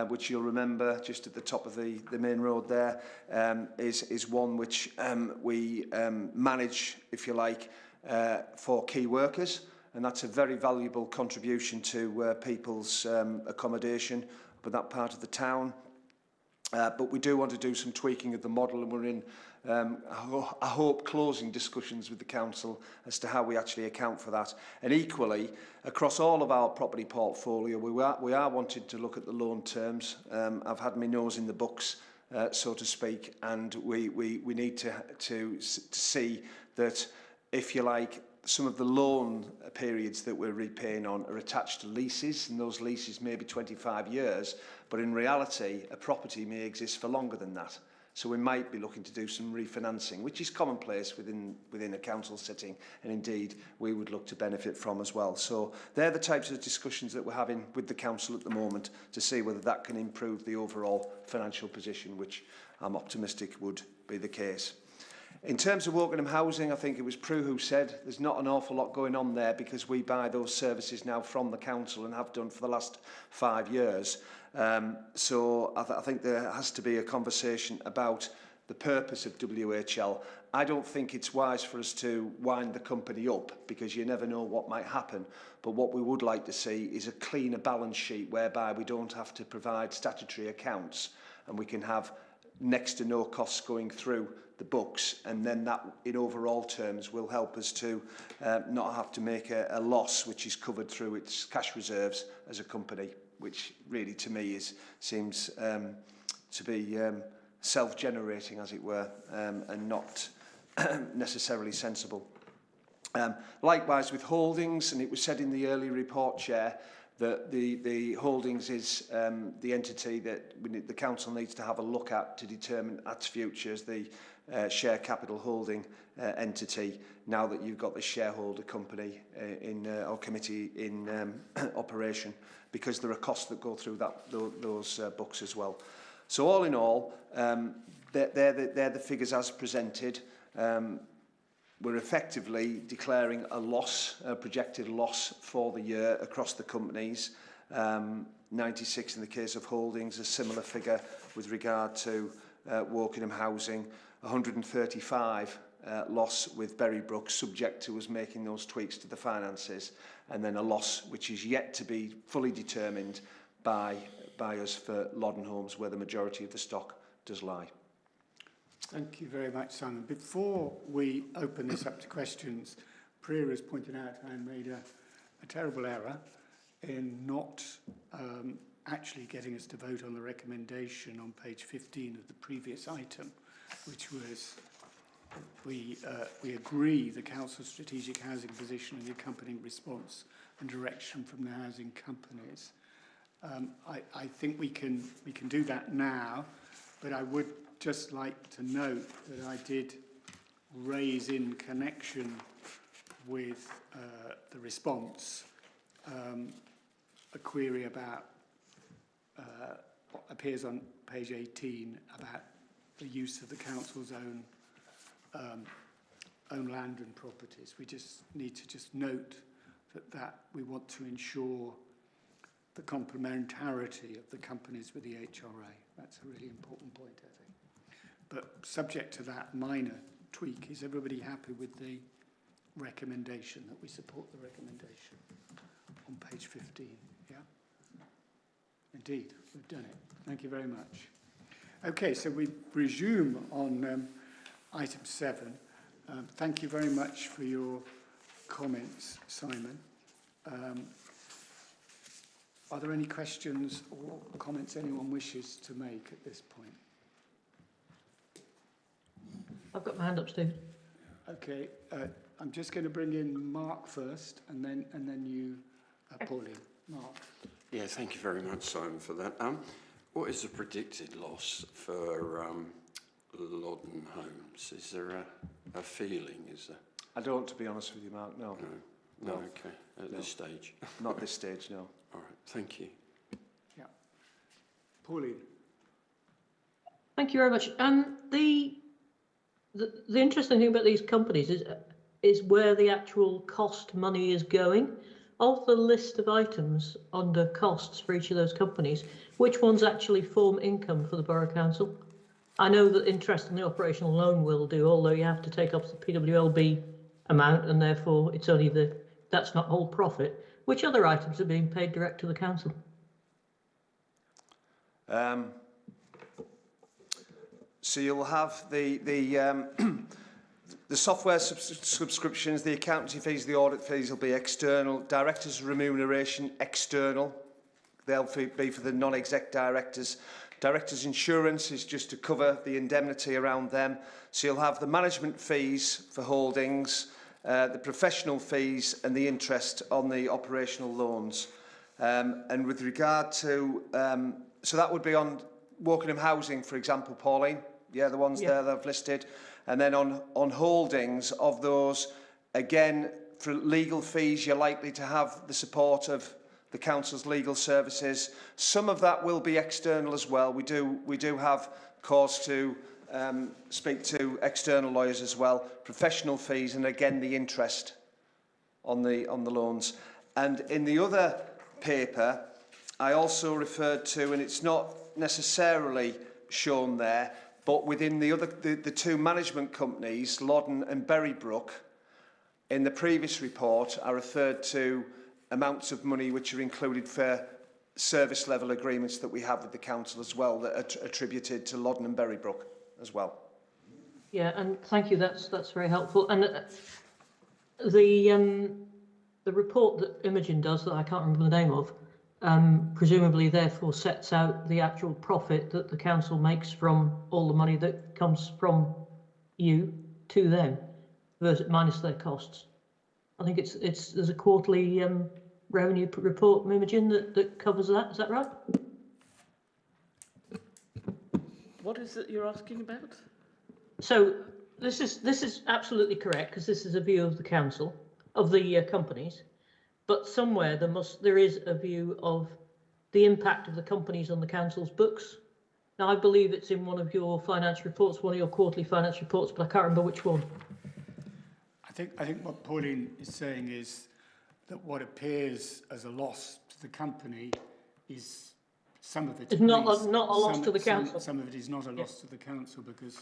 Speaker 5: which you'll remember just at the top of the main road there, is one which we manage, if you like, for key workers. And that's a very valuable contribution to people's accommodation for that part of the town. But we do want to do some tweaking of the model, and we're in, I hope, closing discussions with the council as to how we actually account for that. And equally, across all of our property portfolio, we are wanting to look at the loan terms. I've had my nose in the books, so to speak, and we need to see that, if you like, some of the loan periods that we're repaying on are attached to leases, and those leases may be 25 years, but in reality, a property may exist for longer than that. So we might be looking to do some refinancing, which is commonplace within a council setting, and indeed we would look to benefit from as well. So they're the types of discussions that we're having with the council at the moment to see whether that can improve the overall financial position, which I'm optimistic would be the case. In terms of Wokingham Housing, I think it was Prue who said there's not an awful lot going on there because we buy those services now from the council and have done for the last 5 years. So I think there has to be a conversation about the purpose of WHL. I don't think it's wise for us to wind the company up because you never know what might happen. But what we would like to see is a cleaner balance sheet whereby we don't have to provide statutory accounts and we can have next to no costs going through the books, and then that in overall terms will help us to not have to make a loss which is covered through its cash reserves as a company, which really to me seems self-generating, as it were, and not necessarily sensible. Likewise with holdings, and it was said in the earlier report, Chair, that the holdings is the entity that the council needs to have a look at to determine its future as the share capital holding entity, now that you've got the shareholder company or committee in operation, because there are costs that go through those books as well. So all in all, they're the figures as presented. We're effectively declaring a loss, a projected loss for the year across the companies. 96 in the case of holdings, a similar figure with regard to Wokingham Housing, 135 loss with Berrybrook, subject to us making those tweaks to the finances, and then a loss which is yet to be fully determined by us for Loddon Homes, where the majority of the stock does lie.
Speaker 1: Thank you very much, Simon. Before we open this up to questions, Priya has pointed out I made a terrible error in not actually getting us to vote on the recommendation on page 15 of the previous item, which was we agree the Council's strategic housing position and the accompanying response and direction from the housing companies. I think we can do that now, but I would just like to note that I did raise in connection with the response a query about what appears on page 18 about the use of the council's own land and properties. We just need to just note that we want to ensure the complementarity of the companies with the HRA. That's a really important point, I think. But subject to that minor tweak, is everybody happy with the recommendation, that we support the recommendation on page 15? Yeah? Indeed, we've done it. Thank you very much. Okay, so we resume on item 7. Thank you very much for your comments, Simon. Are there any questions or comments anyone wishes to make at this point?
Speaker 7: I've got my hand up, Stephen.
Speaker 1: Okay, I'm just going to bring in Mark first, and then you, Pauline. Mark.
Speaker 8: Yeah, thank you very much, Simon, for that. What is the predicted loss for Loddon Homes? Is there a feeling? Is there?
Speaker 5: I don't, to be honest with you, Mark. No.
Speaker 8: No. Okay. At this stage.
Speaker 5: Not this stage. No.
Speaker 8: All right. Thank you.
Speaker 1: Yeah. Pauline.
Speaker 7: Thank you very much. The interesting thing about these companies is where the actual cost money is going. Of the list of items under costs for each of those companies, which ones actually form income for the Borough Council? I know that interest in the operational loan will do, although you have to take up the PWLB amount, and therefore it's only that's not whole profit. Which other items are being paid direct to the council?
Speaker 5: So you'll have the software subscriptions, the accountancy fees, the audit fees will be external. Directors' remuneration, external. They'll be for the non-exec directors. Directors' insurance is just to cover the indemnity around them. So you'll have the management fees for holdings, the professional fees and the interest on the operational loans. And with regard to, so that would be on Wokingham Housing, for example, Pauline. Yeah, the ones there that I've listed. And then on holdings of those, again, for legal fees, you're likely to have the support of the council's legal services. Some of that will be external as well. We do have cause to speak to external lawyers as well. Professional fees, and again the interest on the loans. And in the other paper, I also referred to, and it's not necessarily shown there, but within the two management companies, Loddon and Berrybrook, in the previous report, I referred to amounts of money which are included for service level agreements that we have with the council as well, that are attributed to Loddon and Berrybrook as well.
Speaker 7: Yeah, and thank you. That's very helpful. And the report that Imogen does, that I can't remember the name of, presumably therefore sets out the actual profit that the council makes from all the money that comes from you to them, versus minus their costs. I think there's a quarterly revenue report, Imogen, that covers that. Is that right?
Speaker 6: What is it you're asking about?
Speaker 7: So this is absolutely correct, because this is a view of the council, of the companies, but somewhere there is a view of the impact of the companies on the council's books. Now, I believe it's in one of your financial reports, one of your quarterly financial reports, but I can't remember which one.
Speaker 1: I think what Pauline is saying is that what appears as a loss to the company is some of it.
Speaker 7: It's not a loss to the council.
Speaker 1: Some of it is not a loss to the council because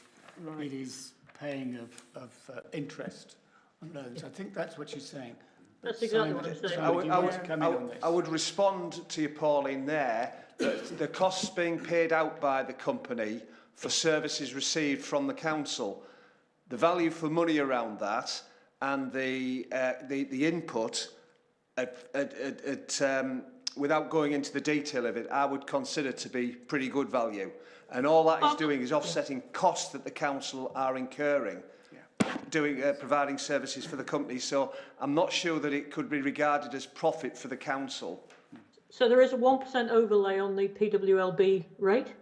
Speaker 1: it is paying of interest on loans. I think that's what she's saying.
Speaker 7: That's exactly what I'm saying.
Speaker 5: I would respond to you, Pauline, there, that the costs being paid out by the company for services received from the council, the value for money around that, and the input, without going into the detail of it, I would consider to be pretty good value. And all that is doing is offsetting costs that the council are incurring, providing services for the company. So I'm not sure that it could be regarded as profit for the council.
Speaker 7: So there is a 1% overlay on the PWLB rate,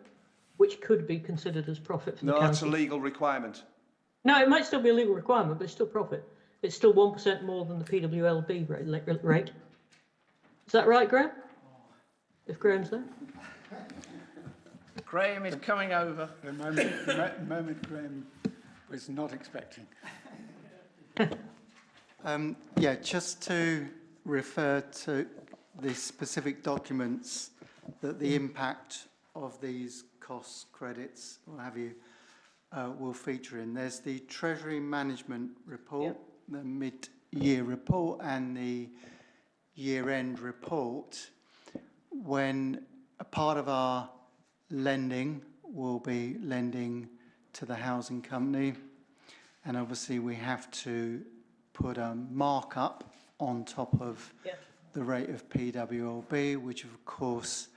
Speaker 7: which could be considered as profit for the council.
Speaker 5: No, that's a legal requirement.
Speaker 7: No, it might still be a legal requirement, but it's still profit. It's still 1% more than the PWLB rate. Is that right, Graham? If Graham's there.
Speaker 6: Graham is coming over.
Speaker 1: The moment Graham was not expecting.
Speaker 9: Yeah, just to refer to the specific documents that the impact of these costs, credits, what have you, will feature in. There's the Treasury Management Report, the mid-year report, and the year-end report. When a part of our lending will be lending to the housing company, and obviously we have to put a markup on top of the rate of PWLB, which of course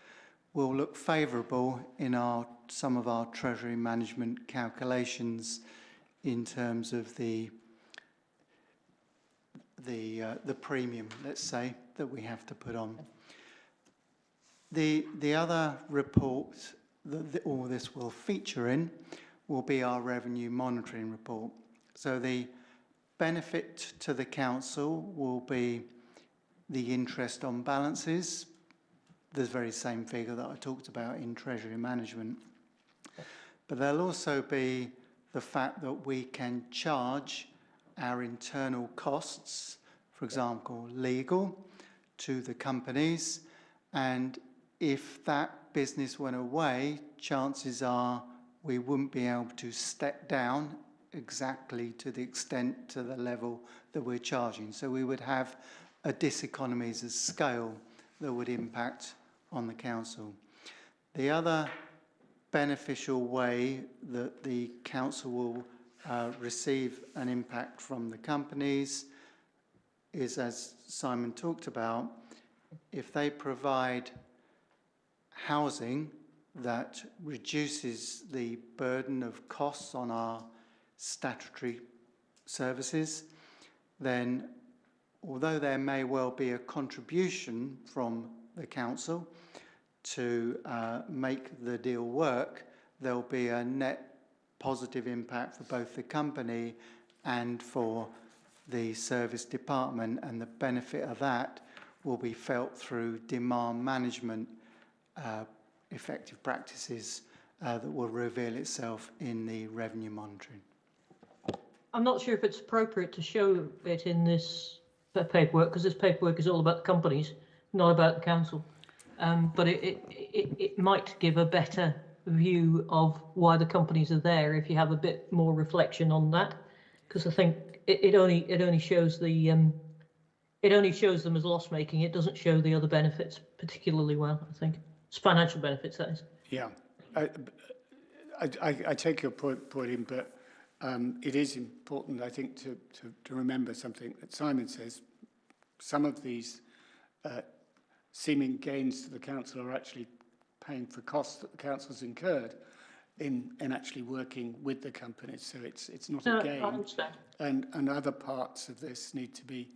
Speaker 9: will look favourable in some of our treasury management calculations in terms of the premium, let's say, that we have to put on. The other report that all this will feature in will be our revenue monitoring report. So the benefit to the council will be the interest on balances, the very same figure that I talked about in treasury management. But there'll also be the fact that we can charge our internal costs, for example, legal, to the companies, and if that business went away, chances are we wouldn't be able to step down exactly to the extent, to the level that we're charging. So we would have a diseconomies of scale that would impact on the council. The other beneficial way that the council will receive an impact from the companies is, as Simon talked about, if they provide housing that reduces the burden of costs on our statutory services, then although there may well be a contribution from the council to make the deal work, there'll be a net positive impact for both the company and for the service department, and the benefit of that will be felt through demand management effective practices that will reveal itself in the revenue monitoring.
Speaker 7: I'm not sure if it's appropriate to show it in this paperwork, because this paperwork is all about the companies, not about the council. But it might give a better view of why the companies are there if you have a bit more reflection on that, because I think it only shows them as loss making. It doesn't show the other benefits particularly well, I think. It's financial benefits, that is.
Speaker 1: Yeah, I take your point in, but it is important, I think, to remember something that Simon says. Some of these seeming gains to the council are actually paying for costs that the council's incurred in actually working with the companies. So it's not a gain.
Speaker 7: I understand.
Speaker 1: And other parts of this need to be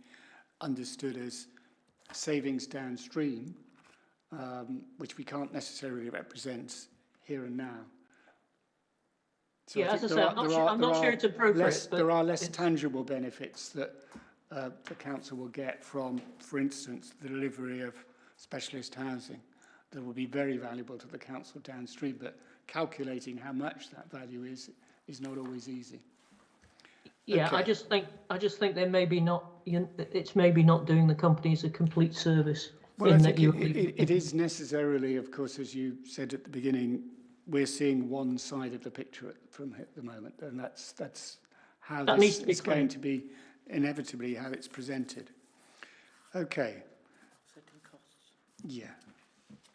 Speaker 1: understood as savings downstream, which we can't necessarily represent here and now. So
Speaker 7: Yeah, as I say, I'm not sure it's appropriate.
Speaker 1: There are less tangible benefits that the council will get from, for instance, the delivery of specialist housing that will be very valuable to the council downstream, but calculating how much that value is not always easy.
Speaker 7: Yeah,
Speaker 1: Okay.
Speaker 7: I just think they maybe not. It's maybe not doing the companies a complete service.
Speaker 1: Well, I think it is necessarily, of course, as you said at the beginning, we're seeing one side of the picture from the moment, and that's how this is going to be inevitably how it's presented. Okay.
Speaker 6: Offsetting costs.
Speaker 1: Yeah.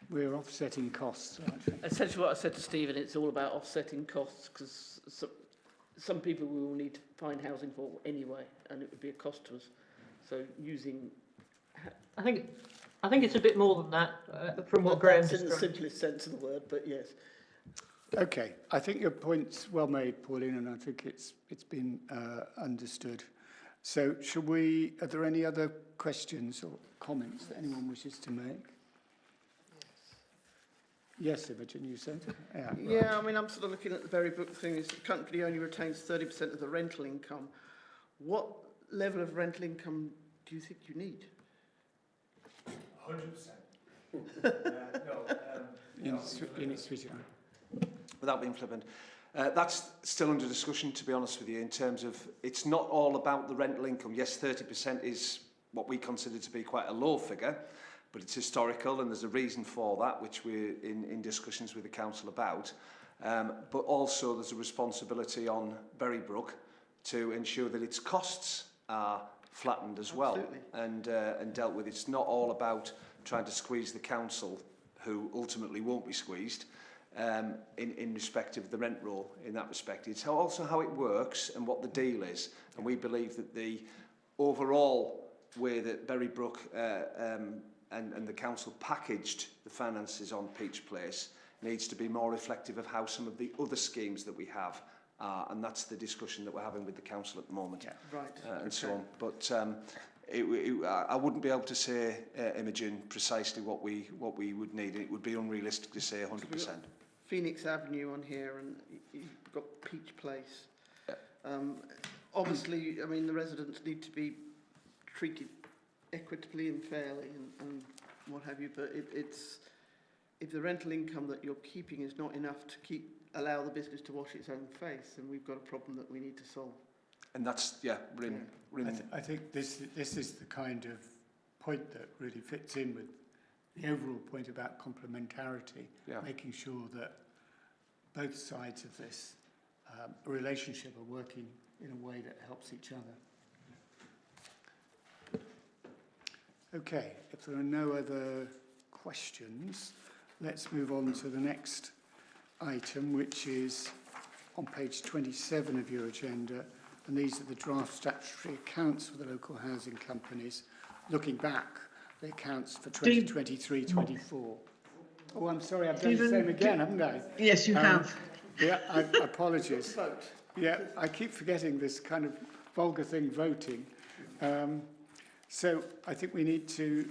Speaker 1: We're offsetting costs, aren't we?
Speaker 6: Essentially what I said to Stephen, it's all about offsetting costs, because some people we will need to find housing for anyway, and it would be a cost to us. So using...
Speaker 7: I think it's a bit more than that, from what Graham
Speaker 6: That's in the
Speaker 7: described.
Speaker 6: simplest sense of the word, but yes.
Speaker 1: Okay, I think your point's well made, Pauline, and I think it's been understood. So are there any other questions or comments that anyone wishes to make? Yes, Imogen, you said? Yeah, right.
Speaker 6: Yeah, I mean, I'm sort of looking at the very book thing, is the company only retains 30% of the rental income. What level of rental income do you think you need?
Speaker 1: 100%. You need to switch it on.
Speaker 5: Without being flippant. That's still under discussion, to be honest with you, in terms of it's not all about the rental income. Yes, 30% is what we consider to be quite a low figure, but it's historical and there's a reason for that, which we're in discussions with the council about. But also there's a responsibility on Berrybrook to ensure that its costs are flattened as well.
Speaker 6: Absolutely.
Speaker 5: And dealt with. It's not all about trying to squeeze the council, who ultimately won't be squeezed, in respect of the rent roll in that respect. It's also how it works and what the deal is. And we believe that the overall way that Berrybrook and the council packaged the finances on Peach Place needs to be more reflective of how some of the other schemes that we have are, and that's the discussion that we're having with the council at the moment.
Speaker 6: Yeah, right.
Speaker 5: And so on. But I wouldn't be able to say, Imogen, precisely what we would need. It would be unrealistic to say 100%.
Speaker 6: Phoenix Avenue on here, and you've got Peach Place.
Speaker 5: Yeah.
Speaker 6: Obviously, I mean, the residents need to be treated equitably and fairly and what have you, but it's if the rental income that you're keeping is not enough to allow the business to wash its own face, then we've got a problem that we need to solve.
Speaker 5: And that's, yeah,
Speaker 1: I think this is the kind of point that really fits in with the overall point about complementarity, making sure that both sides of this relationship are working in a way that helps each other. Okay, if there are no other questions, let's move on to the next item, which is on page 27 of your agenda, and these are the draft statutory accounts for the local housing companies. Looking back, the accounts for 2023-24. Oh, I'm sorry, I've done the same again, haven't I?
Speaker 2: Yes, you have.
Speaker 1: Yeah, apologies. Yeah, I keep forgetting this kind of vulgar thing, voting. So I think we need to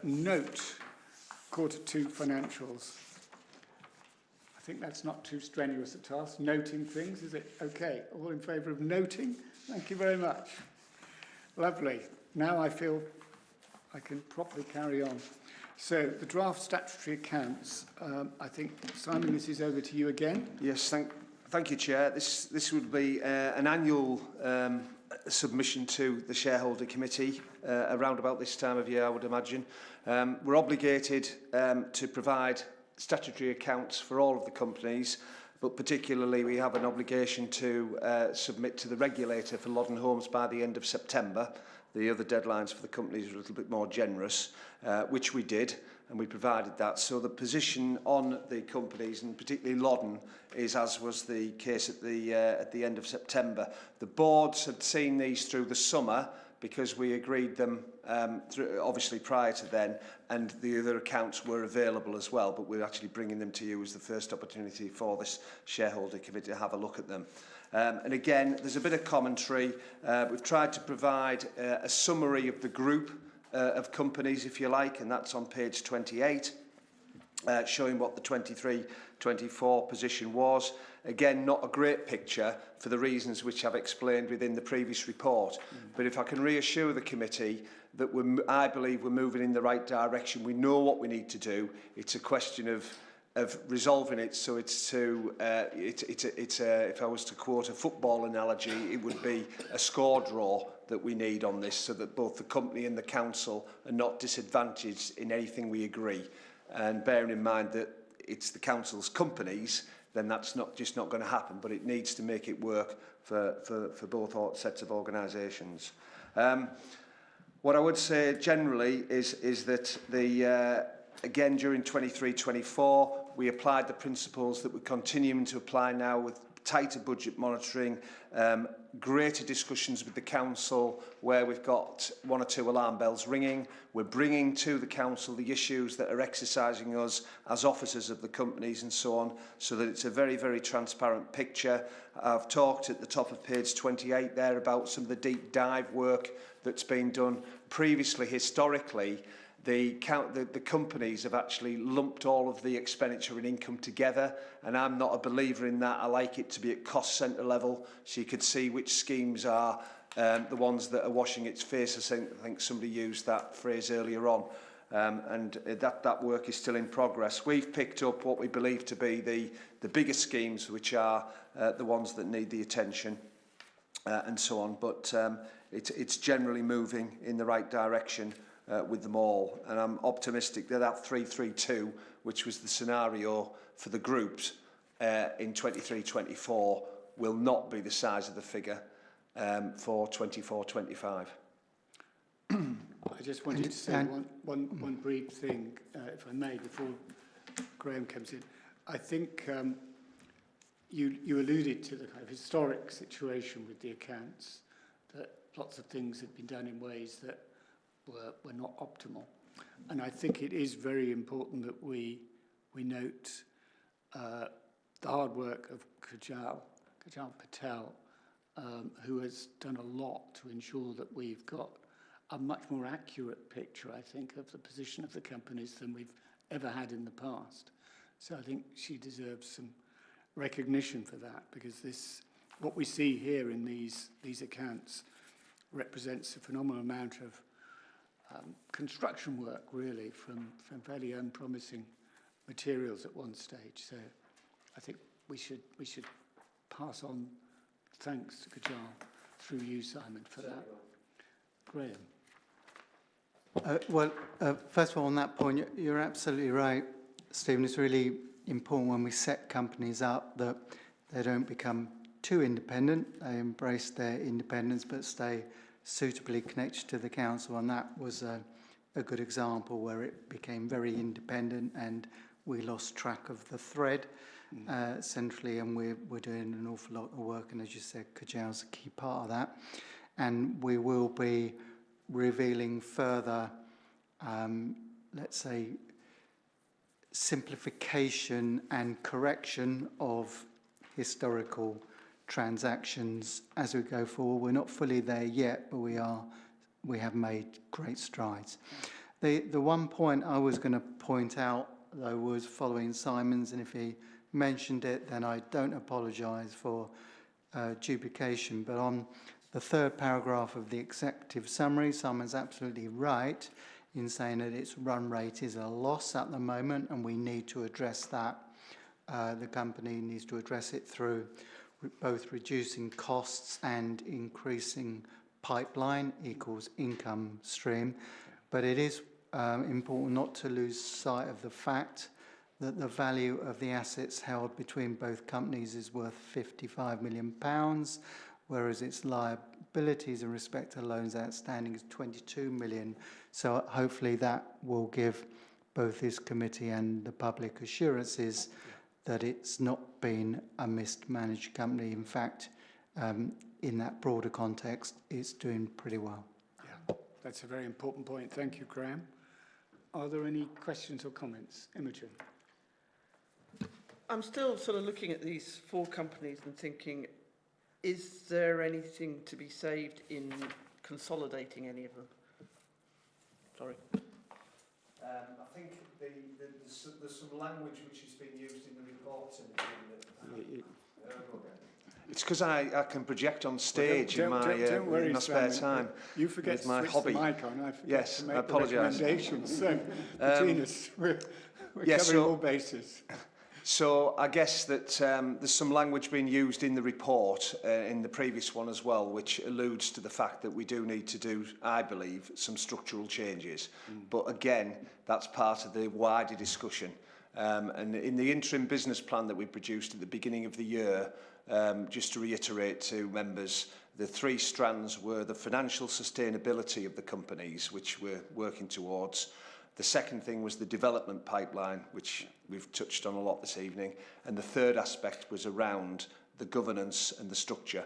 Speaker 1: note Q2 financials. I think that's not too strenuous a task, noting things, is it? Okay, all in favour of noting? Thank you very much. Lovely. Now I feel I can properly carry on. So the draft statutory accounts, I think, Simon, this is over to you again.
Speaker 5: Yes, thank you, Chair. This would be an annual submission to the Shareholder Committee around about this time of year, I would imagine. We're obligated to provide statutory accounts for all of the companies, but particularly we have an obligation to submit to the regulator for Loddon Homes by the end of September. The other deadlines for the companies are a little bit more generous, which we did, and we provided that. So the position on the companies, and particularly Loddon, is as was the case at the end of September. The boards had seen these through the summer because we agreed them obviously prior to then, and the other accounts were available as well, but we're actually bringing them to you as the first opportunity for this shareholder committee to have a look at them. And again, there's a bit of commentary. We've tried to provide a summary of the group of companies, if you like, and that's on page 28, showing what the 23-24 position was. Again, not a great picture for the reasons which I've explained within the previous report. But if I can reassure the committee that I believe we're moving in the right direction, we know what we need to do. It's a question of resolving it. So it's if I was to quote a football analogy, it would be a score draw that we need on this, so that both the company and the council are not disadvantaged in anything we agree. And bearing in mind that it's the council's companies, then that's not going to happen, but it needs to make it work for both sets of organisations. What I would say generally is that again, during 23-24, we applied the principles that we're continuing to apply now with tighter budget monitoring, greater discussions with the council where we've got one or two alarm bells ringing. We're bringing to the council the issues that are exercising us as officers of the companies and so on, so that it's a very, very transparent picture. I've talked at the top of page 28 there about some of the deep dive work that's been done. Previously, historically, the companies have actually lumped all of the expenditure and income together, and I'm not a believer in that. I like it to be at cost centre level, so you could see which schemes are the ones that are washing its face. I think somebody used that phrase earlier on, and that work is still in progress. We've picked up what we believe to be the bigger schemes, which are the ones that need the attention and so on, but it's generally moving in the right direction with them all, and I'm optimistic that 332, which was the scenario for the groups in 23-24, will not be the size of the figure for 24-25.
Speaker 1: I just wanted to say one brief thing, if I may, before Graham comes in. I think you alluded to the kind of historic situation with the accounts, that lots of things had been done in ways that were not optimal. And I think it is very important that we note the hard work of Kajal Patel, who has done a lot to ensure that we've got a much more accurate picture, I think, of the position of the companies than we've ever had in the past. So I think she deserves some recognition for that, because what we see here in these accounts represents a phenomenal amount of construction work, really, from fairly unpromising materials at one stage. So I think we should pass on thanks to Kajal through you, Simon, for that. Graham.
Speaker 9: First of all, on that point, you're absolutely right, Stephen. It's really important when we set companies up that they don't become too independent. They embrace their independence but stay suitably connected to the council, and that was a good example where it became very independent and we lost track of the thread centrally, and we're doing an awful lot of work, and as you said, Kajal's a key part of that, and we will be revealing further, let's say, simplification and correction of historical transactions as we go forward. We're not fully there yet, but we have made great strides. The one point I was going to point out, though, was following Simon's, and if he mentioned it, then I don't apologise for duplication. But on the third paragraph of the executive summary, Simon's absolutely right in saying that its run rate is a loss at the moment, and we need to address that. The company needs to address it through both reducing costs and increasing pipeline equals income stream. But it is important not to lose sight of the fact that the value of the assets held between both companies is worth £55 million, whereas its liabilities in respect to loans outstanding is £22 million. So hopefully that will give both this committee and the public assurances that it's not been a mismanaged company. In fact, in that broader context, it's doing pretty well.
Speaker 1: That's a very important point. Thank you, Graham. Are there any questions or comments? Imogen?
Speaker 6: I'm still sort of looking at these 4 companies and thinking, is there anything to be saved in consolidating any of them? Sorry.
Speaker 5: I think there's some language which has been used in the report. It's because I can project on stage in my spare time.
Speaker 1: You forget to
Speaker 5: my
Speaker 1: switch
Speaker 5: hobby.
Speaker 1: the mic on. I forget
Speaker 5: Yes,
Speaker 1: to make
Speaker 5: I apologise.
Speaker 1: the recommendations. So, Martinez, we're covering all bases.
Speaker 5: So I guess that there's some language being used in the report, in the previous one as well, which alludes to the fact that we do need to do, I believe, some structural changes. But again, that's part of the wider discussion. And in the interim business plan that we produced at the beginning of the year, just to reiterate to members, the 3 strands were the financial sustainability of the companies, which we're working towards. The second thing was the development pipeline, which we've touched on a lot this evening. And the third aspect was around the governance and the structure.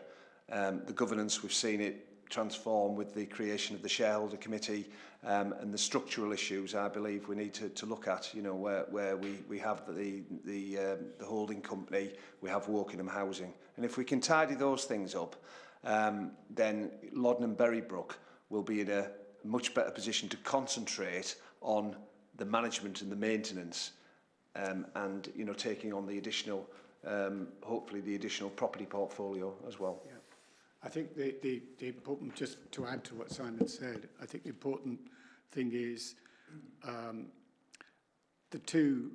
Speaker 5: The governance, we've seen it transform with the creation of the shareholder committee, and the structural issues I believe we need to look at, you know, where we have the holding company, we have Wokingham Housing. And if we can tidy those things up, then Loddon and Berrybrook will be in a much better position to concentrate on the management and the maintenance, and, you know, taking on the additional, hopefully the additional property portfolio as well.
Speaker 1: Yeah. I think the important, just to add to what Simon said, I think the important thing is the 2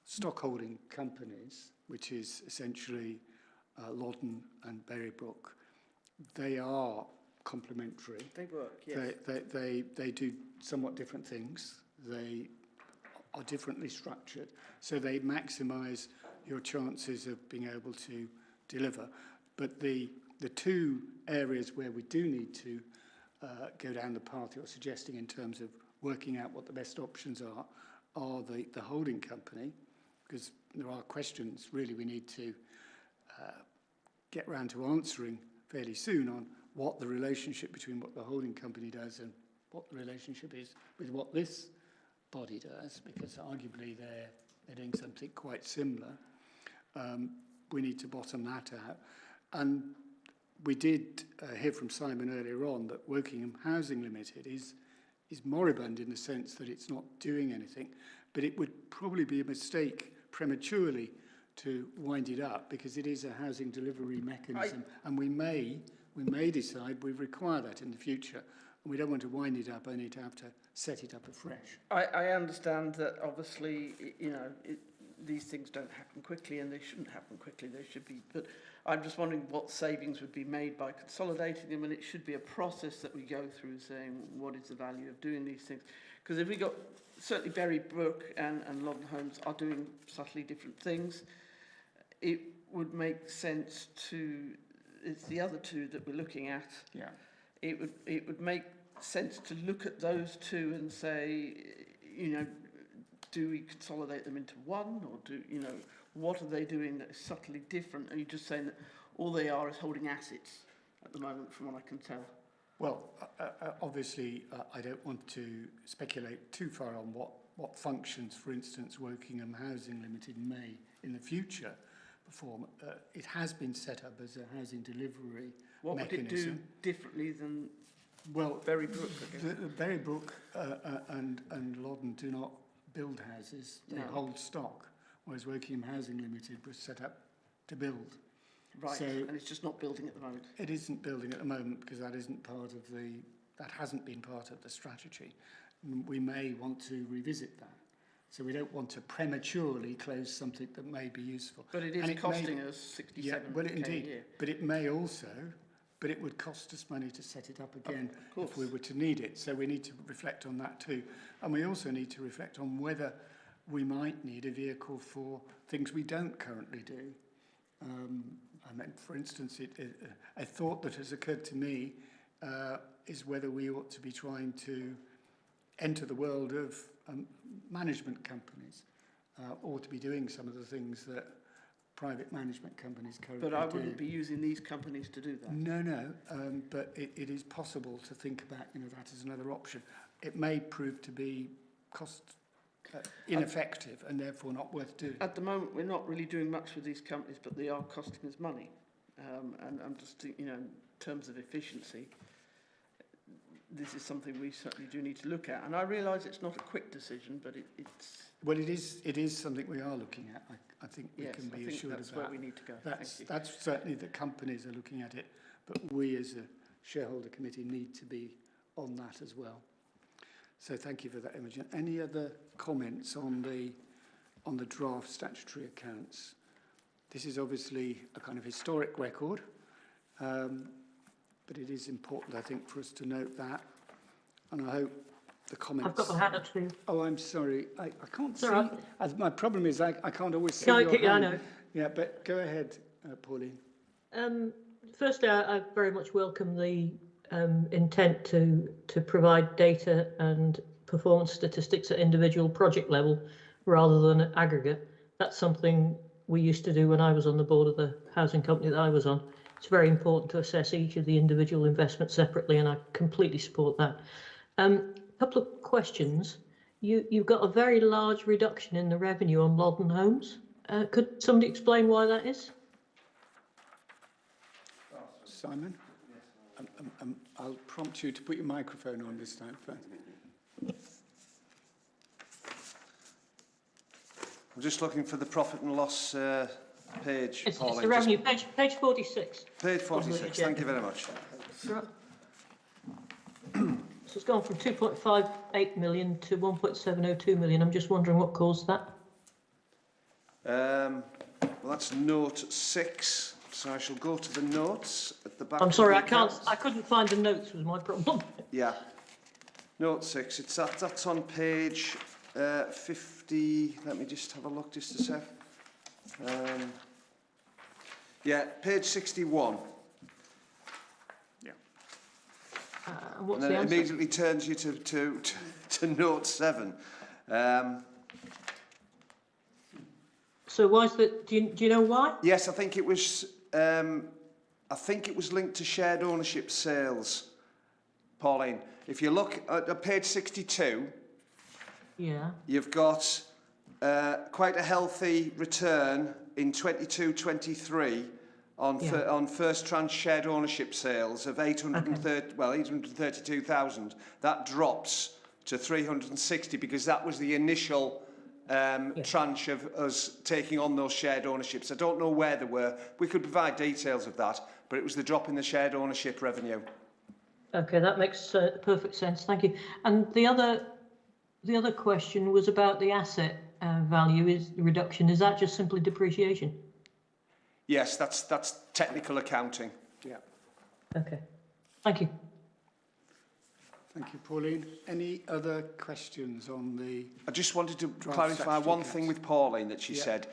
Speaker 1: stockholding companies, which is essentially Loddon and Berrybrook, they are complementary.
Speaker 6: They work, yes.
Speaker 1: They do somewhat different things. They are differently structured, so they maximise your chances of being able to deliver. But the 2 areas where we do need to go down the path you're suggesting in terms of working out what the best options are the holding company, because there are questions really we need to get round to answering fairly soon on what the relationship between what the holding company does and what the relationship is with what this body does, because arguably they're doing something quite similar. We need to bottom that out. And we did hear from Simon earlier on that Wokingham Housing Limited is moribund in the sense that it's not doing anything, but it would probably be a mistake prematurely to wind it up because it is a housing delivery mechanism, and we may decide we require that in the future, and we don't want to wind it up only to have to set it up afresh.
Speaker 6: I understand that obviously, you know, these things don't happen quickly, and they shouldn't happen quickly. They should be, but I'm just wondering what savings would be made by consolidating them, and it should be a process that we go through saying what is the value of doing these things. Because if we got, certainly Berrybrook and Loddon Homes are doing subtly different things, it would make sense to, it's the other 2 that we're looking at.
Speaker 1: Yeah.
Speaker 6: It would make sense to look at those 2 and say, you know, do we consolidate them into one, or do, you know, what are they doing that is subtly different? Are you just saying that all they are is holding assets at the moment, from what I can tell?
Speaker 1: Well, obviously, I don't want to speculate too far on what functions, for instance, Wokingham Housing Limited may in the future perform. It has been set up as a housing delivery
Speaker 6: what
Speaker 1: mechanism.
Speaker 6: What would it do differently than
Speaker 1: well,
Speaker 6: Berrybrook, I guess?
Speaker 1: Berrybrook and Loddon do not build houses, they hold stock, whereas Wokingham Housing Limited was set up to build.
Speaker 6: Right,
Speaker 1: so
Speaker 6: and it's just not building at the moment?
Speaker 1: It isn't building at the moment because that isn't part of that hasn't been part of the strategy. We may want to revisit that. So we don't want to prematurely close something that may be useful.
Speaker 6: But it is costing us 67
Speaker 1: well, indeed,
Speaker 6: a year.
Speaker 1: But it may also, but it would cost us money to set it up again if we were to need it. So we need to reflect on that too. And we also need to reflect on whether we might need a vehicle for things we don't currently do. I mean, for instance, a thought that has occurred to me is whether we ought to be trying to enter the world of management companies, or to be doing some of the things that private management companies currently
Speaker 6: But I
Speaker 1: do.
Speaker 6: wouldn't be using these companies to do that.
Speaker 1: No, but it is possible to think about, that as another option. It may prove to be cost ineffective and therefore not worth doing.
Speaker 6: At the moment, we're not really doing much with these companies, but they are costing us money. And I'm just thinking, in terms of efficiency, this is something we certainly do need to look at. And I realise it's not a quick decision, but it's...
Speaker 1: Well, it is something we are looking at. I think we can be assured of that.
Speaker 6: That's where we need to go.
Speaker 1: That's certainly the companies are looking at it, but we as a shareholder committee need to be on that as well. So thank you for that, Imogen. Any other comments on the draft statutory accounts? This is obviously a kind of historic record, but it is important, I think, for us to note that. And I hope the comments...
Speaker 7: I've got my hand up too.
Speaker 1: Oh, I'm sorry. I can't see.
Speaker 7: Right.
Speaker 1: My problem is I can't always see
Speaker 7: No,
Speaker 1: your hand.
Speaker 7: I know.
Speaker 1: Yeah, but go ahead, Pauline.
Speaker 7: Firstly, I very much welcome the intent to provide data and performance statistics at individual project level rather than at aggregate. That's something we used to do when I was on the board of the housing company that I was on. It's very important to assess each of the individual investments separately, and I completely support that. A couple of questions. You've got a very large reduction in the revenue on Loddon Homes. Could somebody explain why that is?
Speaker 1: Simon? I'll prompt you to put your microphone on this time first.
Speaker 5: I'm just looking for the profit and loss page,
Speaker 7: It's
Speaker 5: Pauline.
Speaker 7: the revenue, page 46.
Speaker 5: Page 46, thank you very much.
Speaker 7: So it's gone from 2.58 million to 1.702 million. I'm just wondering what caused that.
Speaker 5: Well, that's note 6, so I shall go to the notes at the back.
Speaker 7: I'm sorry,
Speaker 5: of the accounts.
Speaker 7: I couldn't find the notes, was my problem.
Speaker 5: Yeah, note 6. That's on page 50. Let me just have a look just a sec. Yeah, page 61.
Speaker 1: Yeah.
Speaker 7: What's
Speaker 5: And then
Speaker 7: the
Speaker 5: it
Speaker 7: answer?
Speaker 5: immediately turns you to note 7.
Speaker 7: So why is that? Do you know why?
Speaker 5: Yes, I think it was linked to shared ownership sales, Pauline. If you look at page 62,
Speaker 7: Yeah.
Speaker 5: you've got quite a healthy return in 22-23 on first tranche shared ownership sales of 832,000. That drops to 360 because that was the initial tranche of us taking on those shared ownerships. I don't know where they were. We could provide details of that, but it was the drop in the shared ownership revenue.
Speaker 7: Okay, that makes perfect sense. Thank you. And the other question was about the asset value reduction. Is that just simply depreciation?
Speaker 5: Yes, that's technical accounting.
Speaker 1: Yeah.
Speaker 7: Okay. Thank you.
Speaker 1: Thank you, Pauline. Any other questions on the...
Speaker 5: I just wanted to
Speaker 1: Draft
Speaker 5: clarify one
Speaker 1: accounts.
Speaker 5: thing with Pauline that she said.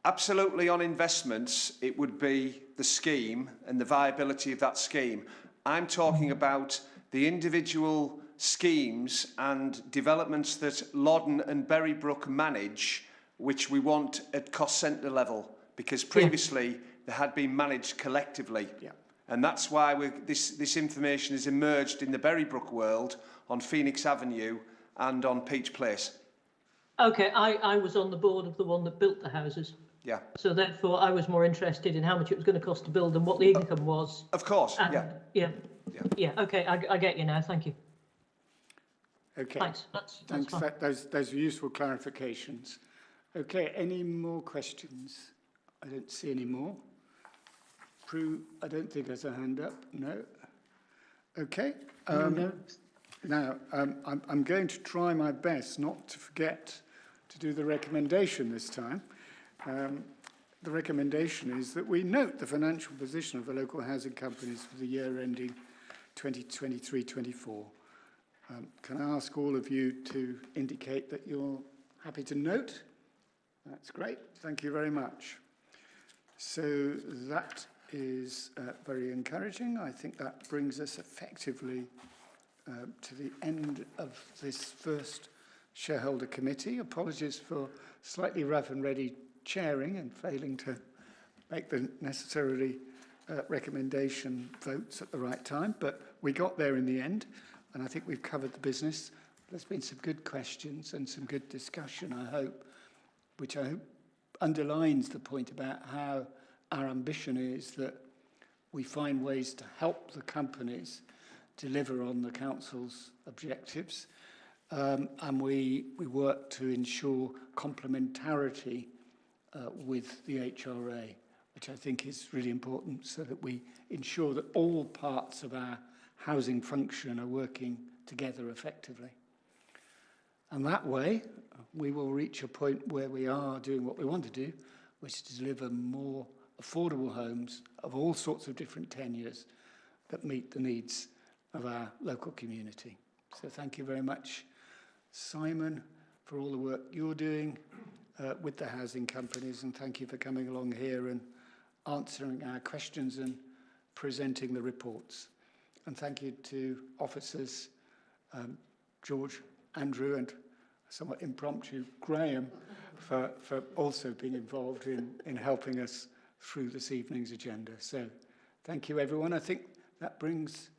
Speaker 5: Absolutely on investments, it would be the scheme and the viability of that scheme. I'm talking about the individual schemes and developments that Loddon and Berrybrook manage, which we want at cost centre level, because previously they had been managed collectively.
Speaker 1: Yeah.
Speaker 5: And that's why this information has emerged in the Berrybrook world on Phoenix Avenue and on Peach Place.
Speaker 7: Okay, I was on the board of the one that built the houses.
Speaker 5: Yeah.
Speaker 7: So therefore, I was more interested in how much it was going to cost to build and what the income was.
Speaker 5: Of course,
Speaker 7: And,
Speaker 5: yeah.
Speaker 7: Yeah, okay, I get you now. Thank you.
Speaker 1: Okay.
Speaker 7: Thanks. That's
Speaker 1: Thanks.
Speaker 7: fine.
Speaker 1: Those are useful clarifications. Okay, any more questions? I don't see any more. Prue, I don't think there's a hand up. No. Okay. Now, I'm going to try my best not to forget to do the recommendation this time. The recommendation is that we note the financial position of the local housing companies for the year ending 2023-24. Can I ask all of you to indicate that you're happy to note? That's great. Thank you very much. So that is very encouraging. I think that brings us effectively to the end of this first shareholder committee. Apologies for slightly rough and ready chairing and failing to make the necessarily recommendation votes at the right time, but we got there in the end, and I think we've covered the business. There's been some good questions and some good discussion, I hope, which I hope underlines the point about how our ambition is that we find ways to help the companies deliver on the council's objectives, and we work to ensure complementarity with the HRA, which I think is really important, so that we ensure that all parts of our housing function are working together effectively. And that way, we will reach a point where we are doing what we want to do, which is to deliver more affordable homes of all sorts of different tenures that meet the needs of our local community. So thank you very much, Simon, for all the work you're doing with the housing companies, and thank you for coming along here and answering our questions and presenting the reports. And thank you to officers, George, Andrew, and somewhat impromptu Graham, for also being involved in helping us through this evening's agenda. So thank you, everyone. I think that brings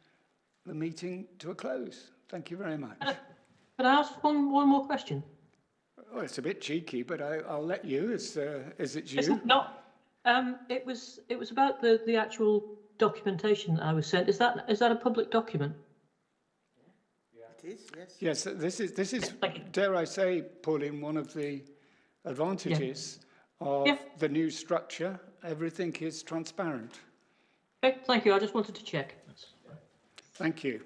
Speaker 1: the meeting to a close. Thank you very much.
Speaker 7: Could I ask one more question?
Speaker 1: Oh, it's a bit cheeky, but I'll let you, as it's you.
Speaker 7: It's not. It was about the actual documentation that I was sent. Is that a public document?
Speaker 6: It is, yes.
Speaker 1: Yes, this is dare I say, Pauline, one of the advantages of the new structure. Everything is transparent.
Speaker 7: Okay, thank you. I just wanted to check.
Speaker 1: Thank you.